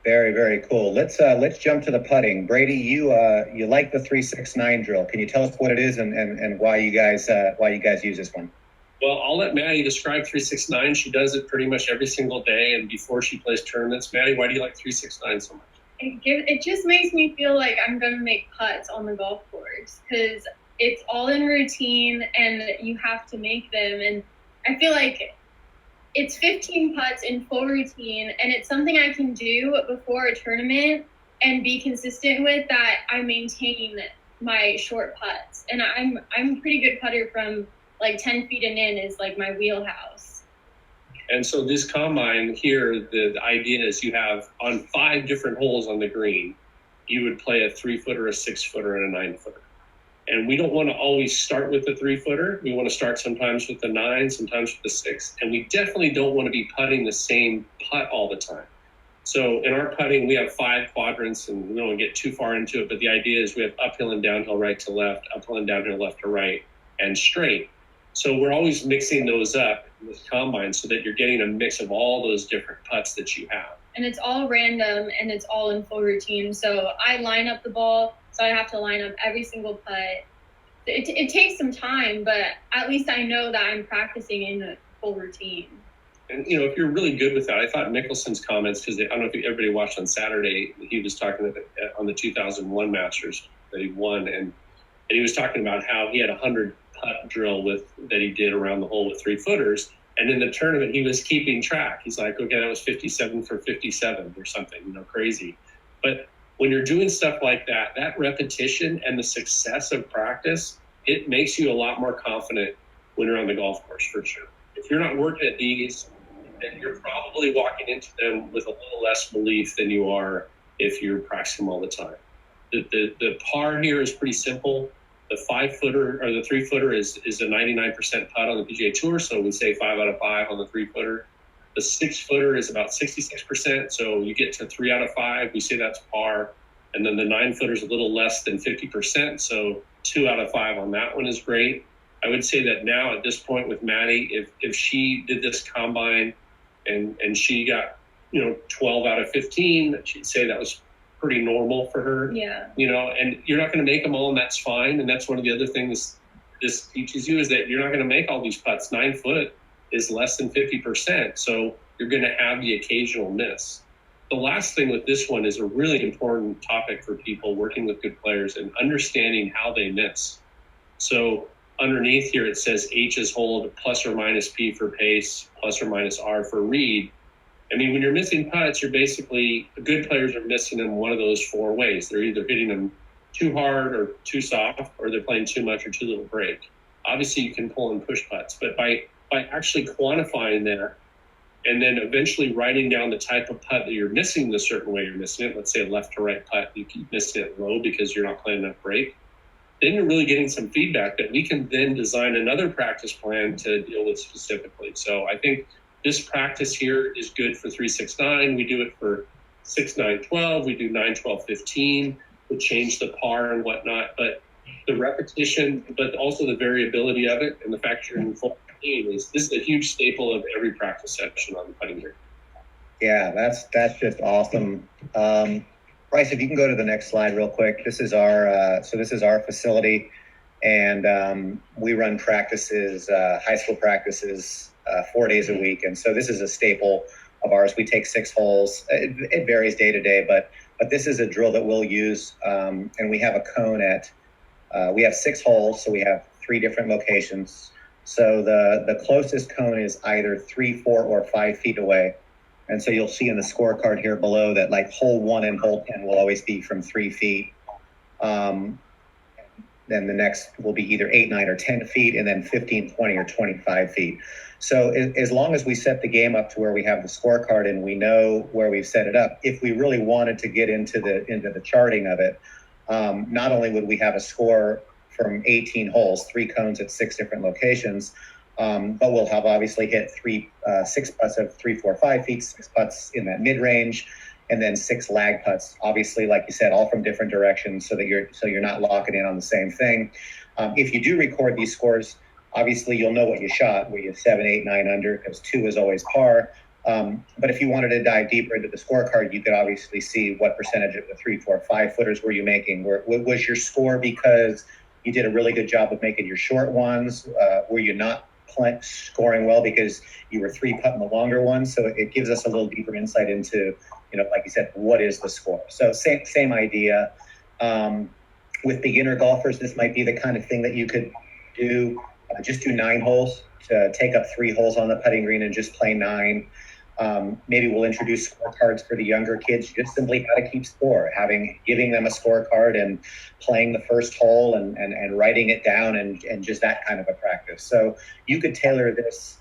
Very, very cool. Let's jump to the putting. Brady, you like the 3-6-9 drill. Can you tell us what it is and why you guys use this one? Well, I'll let Maddie describe 3-6-9. She does it pretty much every single day and before she plays tournaments. Maddie, why do you like 3-6-9 so much? It just makes me feel like I'm going to make putts on the golf course, because it's all in routine and you have to make them. And I feel like it's 15 putts in full routine, and it's something I can do before a tournament and be consistent with, that I maintain my short putts. And I'm a pretty good putter from like 10 feet and in is like my wheelhouse. And so this combine here, the idea is you have on 5 different holes on the green, you would play a 3-footer, a 6-footer, and a 9-footer. And we don't want to always start with the 3-footer. We want to start sometimes with the 9, sometimes with the 6. And we definitely don't want to be putting the same putt all the time. So in our putting, we have 5 quadrants, and we don't want to get too far into it, but the idea is we have uphill and downhill, right to left, uphill and downhill, left to right, and straight. So we're always mixing those up in this combine so that you're getting a mix of all those different putts that you have. And it's all random, and it's all in full routine. So I line up the ball, so I have to line up every single putt. It takes some time, but at least I know that I'm practicing in a full routine. And, if you're really good with that, I thought Mickelson's comments, because I don't know if everybody watched on Saturday, he was talking on the 2001 Masters that he won, and he was talking about how he had a 100-putt drill that he did around the hole with 3-footers, and in the tournament he was keeping track. He's like, okay, that was 57 for 57 or something, crazy. But when you're doing stuff like that, that repetition and the success of practice, it makes you a lot more confident when you're on the golf course, for sure. If you're not working at these, then you're probably walking into them with a little less belief than you are if you're practicing them all the time. The par here is pretty simple. The 5-footer or the 3-footer is a 99% putt on the PGA Tour, so we say 5 out of 5 on the 3-footer. The 6-footer is about 66%, so you get to 3 out of 5. We say that's par. And then the 9-footer is a little less than 50%, so 2 out of 5 on that one is great. I would say that now at this point with Maddie, if she did this combine and she got 12 out of 15, she'd say that was pretty normal for her. Yeah. And you're not going to make them all, and that's fine. And that's one of the other things this teaches you is that you're not going to make all these putts. 9 foot is less than 50%, so you're going to have the occasional miss. The last thing with this one is a really important topic for people working with good players and understanding how they miss. So underneath here it says H is hold, plus or minus P for pace, plus or minus R for read. I mean, when you're missing putts, you're basically, good players are missing them one of those 4 ways. They're either hitting them too hard or too soft, or they're playing too much or too little break. Obviously, you can pull and push putts, but by actually quantifying that and then eventually writing down the type of putt that you're missing the certain way you're missing it, let's say a left to right putt, you keep missing it low because you're not playing enough break, then you're really getting some feedback that we can then design another practice plan to deal with specifically. So I think this practice here is good for 3-6-9. We do it for 6-9-12. We do 9-12-15. We change the par and whatnot. But the repetition, but also the variability of it, and the fact you're in full game this is a huge staple of every practice session on the putting green. Yeah, that's just awesome. Bryce, if you can go to the next slide real quick. This is our facility, and we run practices, high school practices, 4 days a week. And so this is a staple of ours. We take 6 holes. It varies day to day, but this is a drill that we'll use. And we have a cone we have 6 holes, so we have 3 different locations. So the closest cone is either 3, 4, or 5 feet away. And so you'll see in the scorecard here below that like hole 1 and hole 10 will always be from 3 feet. Then the next will be either 8, 9, or 10 feet, and then 15, 20, or 25 feet. So as long as we set the game up to where we have the scorecard and we know where we've set it up, if we really wanted to get into the charting of it, not only would we have a score from 18 holes, 3 cones at 6 different locations, but we'll have obviously hit 6 putts of 3, 4, 5 feet, 6 putts in that mid-range, and then 6 lag putts, obviously, like you said, all from different directions, so you're not locking in on the same thing. If you do record these scores, obviously you'll know what you shot. Were you 7, 8, 9 under? Because 2 is always par. But if you wanted to dive deeper into the scorecard, you could obviously see what percentage of the 3, 4, 5 footers were you making. Was your score because you did a really good job of making your short ones? Were you not scoring well because you were 3-putting the longer ones? So it gives us a little deeper insight into, like you said, what is the score? So same idea. With beginner golfers, this might be the kind of thing that you could do. Just do 9 holes to take up 3 holes on the putting green and just play 9. Maybe we'll introduce scorecards for the younger kids, just simply how to keep score, giving them a scorecard and playing the first hole and writing it down and just that kind of a practice. So you could tailor this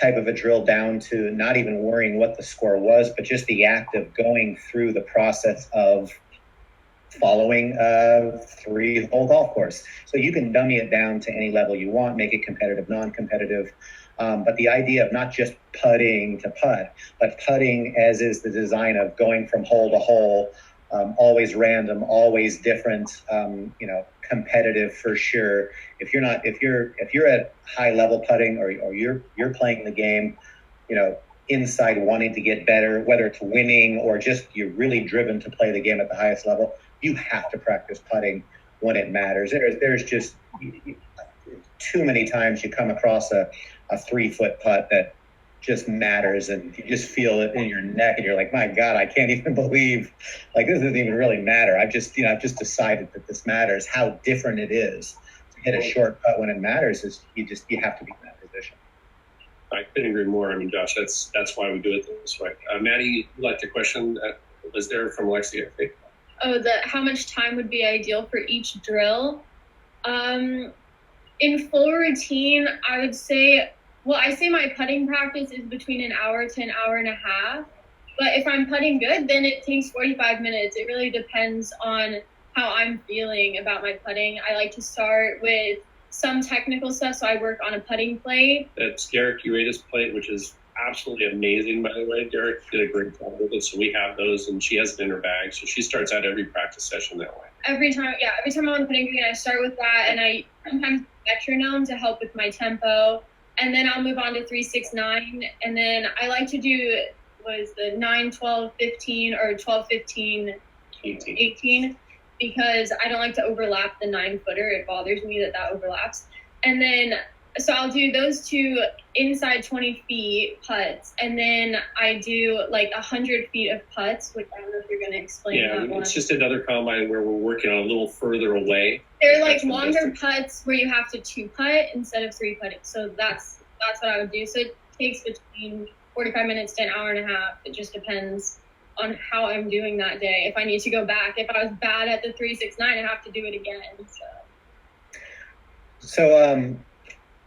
type of a drill down to not even worrying what the score was, but just the act of going through the process of following a 3-hole golf course. So you can dummy it down to any level you want, make it competitive, non-competitive. But the idea of not just putting to putt, but putting as is the design of going from hole to hole, always random, always different, competitive for sure. If you're at high level putting or you're playing the game, inside wanting to get better, whether it's winning or just you're really driven to play the game at the highest level, you have to practice putting when it matters. There's just too many times you come across a 3-foot putt that just matters and you just feel it in your neck and you're like, my God, I can't even believe this doesn't even really matter. I've just decided that this matters. How different it is to hit a short putt when it matters is you have to be in that position. I couldn't agree more. I mean, Josh, that's why we do it this way. Maddie, you like the question that was there from Lexi, I think. Oh, how much time would be ideal for each drill? In full routine, I would say, I say my putting practice is between an hour to an hour and a half. But if I'm putting good, then it takes 45 minutes. It really depends on how I'm feeling about my putting. I like to start with some technical stuff, so I work on a putting plate. That's Derek Ureda's plate, which is absolutely amazing, by the way. Derek did a great job with it, so we have those, and she has it in her bag, so she starts out every practice session that way. Every time I'm on the putting green, I start with that, and I sometimes metronome to help with my tempo, and then I'll move on to 3-6-9, and then I like to do the 9, 12, 15, or 12, 15, 18. Because I don't like to overlap the 9-footer. It bothers me that overlaps. And then, so I'll do those 2 inside 20 feet putts. And then I do 100 feet of putts, which I don't know if you're going to explain that one. It's just another combine where we're working on a little further away. They're longer putts where you have to 2-putt instead of 3-putting. So that's what I would do. So it takes between 45 minutes to an hour and a half. It just depends on how I'm doing that day. If I need to go back, if I was bad at the 3-6-9, I have to do it again. So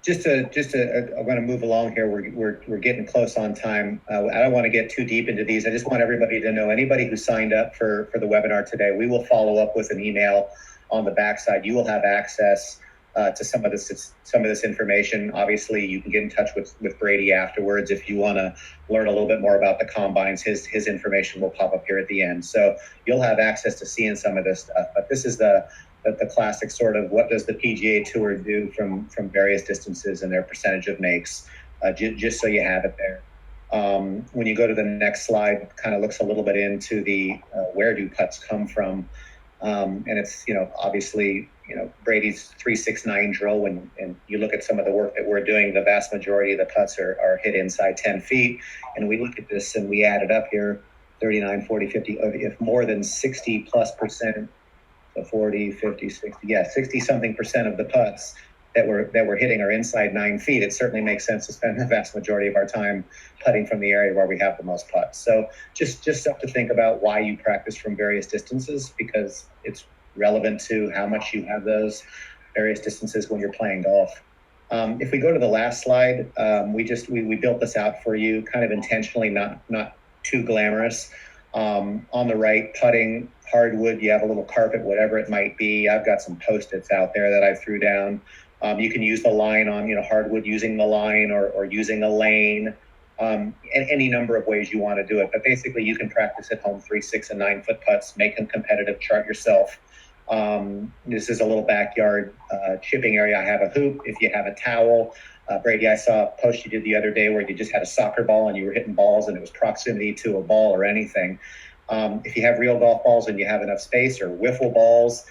just to I'm going to move along here. We're getting close on time. I don't want to get too deep into these. I just want everybody to know, anybody who signed up for the webinar today, we will follow up with an email on the backside. You will have access to some of this information. Obviously, you can get in touch with Brady afterwards if you want to learn a little bit more about the combines. His information will pop up here at the end, so you'll have access to seeing some of this stuff. But this is the classic sort of what does the PGA Tour do from various distances and their percentage of makes, just so you have it there. When you go to the next slide, it kind of looks a little bit into the where do putts come from, and it's obviously Brady's 3-6-9 drill. And you look at some of the work that we're doing, the vast majority of the putts are hit inside 10 feet. And we look at this and we add it up here, 39, 40, 50, if more than 60+%, so 40, 50, 60, 60 something percent of the putts that we're hitting are inside 9 feet, it certainly makes sense to spend the vast majority of our time putting from the area where we have the most putts. So just stuff to think about why you practice from various distances, because it's relevant to how much you have those various distances when you're playing golf. If we go to the last slide, we built this out for you kind of intentionally, not too glamorous. On the right, putting, hardwood, you have a little carpet, whatever it might be. I've got some Post-its out there that I threw down. You can use the line on, hardwood, using the line or using a lane, and any number of ways you want to do it. But basically, you can practice at home 3, 6, and 9-foot putts, make them competitive, chart yourself. This is a little backyard chipping area. I have a hoop. If you have a towel, Brady, I saw a post you did the other day where you just had a soccer ball and you were hitting balls and it was proximity to a ball or anything. If you have real golf balls and you have enough space, or wiffle balls,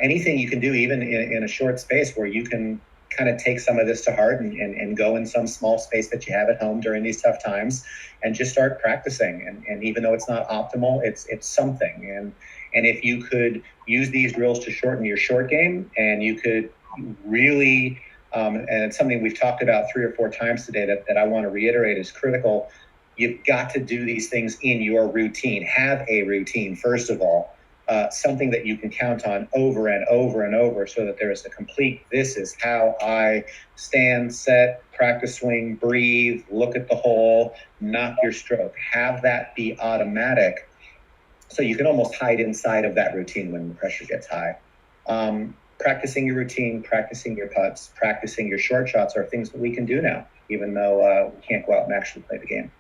anything you can do even in a short space where you can kind of take some of this to heart and go in some small space that you have at home during these tough times and just start practicing. And even though it's not optimal, it's something. And if you could use these drills to shorten your short game, and you could really, and it's something we've talked about 3 or 4 times today that I want to reiterate is critical. You've got to do these things in your routine. Have a routine, first of all. something that you can count on over and over and over, so that there is a complete, this is how I stand, set, practice swing, breathe, look at the hole, knock your stroke. Have that be automatic, so you can almost hide inside of that routine when the pressure gets high. Practicing your routine, practicing your putts, practicing your short shots are things that we can do now, even though we can't go out and actually play the game.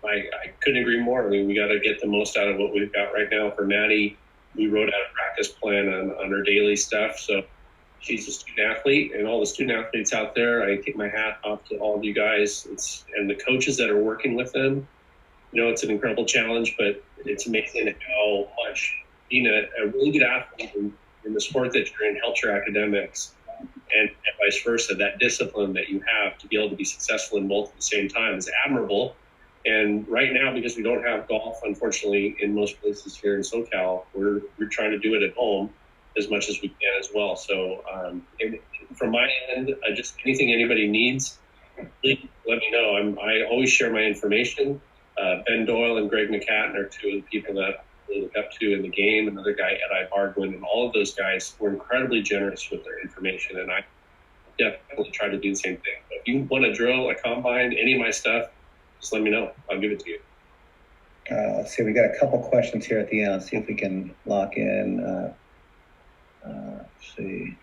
I couldn't agree more. I mean, we got to get the most out of what we've got right now. For Maddie, we wrote out a practice plan on her daily stuff. So she's a student athlete, and all the student athletes out there, I take my hat off to all of you guys and the coaches that are working with them. You know, it's an incredible challenge, but it's amazing how much being a really good athlete in the sport that you're in helps your academics, and vice versa. That discipline that you have to be able to be successful in both at the same time is admirable. And right now, because we don't have golf, unfortunately, in most places here in SoCal, we're trying to do it at home as much as we can as well. So and from my end, just anything anybody needs, please let me know. I always share my information. Ben Doyle and Greg McCatton are two of the people that I look up to in the game. Another guy, Ed Bardwin, and all of those guys were incredibly generous with their information. And I definitely try to do the same thing. But if you want to drill a combine, any of my stuff, just let me know. I'll give it to you. Let's see. We got a couple questions here at the end. Let's see if we can lock in. Let's see.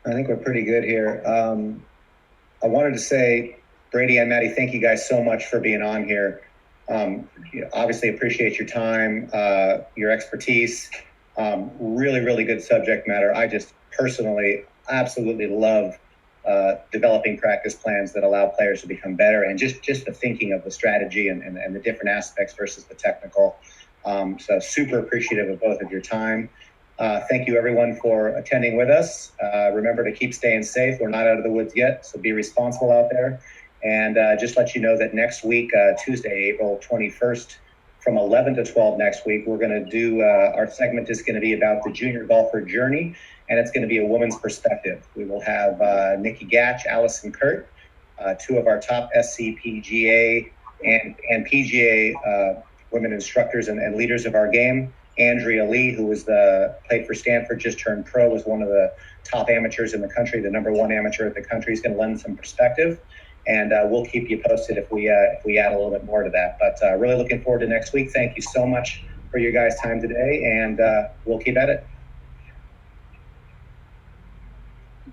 I think we're pretty good here. I wanted to say, Brady and Maddie, thank you guys so much for being on here. Obviously appreciate your time, your expertise. Really, really good subject matter. I just personally absolutely love developing practice plans that allow players to become better, and just the thinking of the strategy and the different aspects versus the technical. So super appreciative of both of your time. Thank you everyone for attending with us. Remember to keep staying safe. We're not out of the woods yet, so be responsible out there. And just let you know that next week, Tuesday, April 21st, from 11 to 12 next week, we're going to do, our segment is going to be about the junior golfer journey, and it's going to be a woman's perspective. We will have Nikki Gatch, Allison Kurt, two of our top SCPGA and PGA women instructors and leaders of our game. Andrea Lee, who played for Stanford, just turned pro, was one of the top amateurs in the country, the #1 amateur at the country, is going to lend some perspective. And we'll keep you posted if we add a little bit more to that. But really looking forward to next week. Thank you so much for your guys' time today, and we'll keep at it.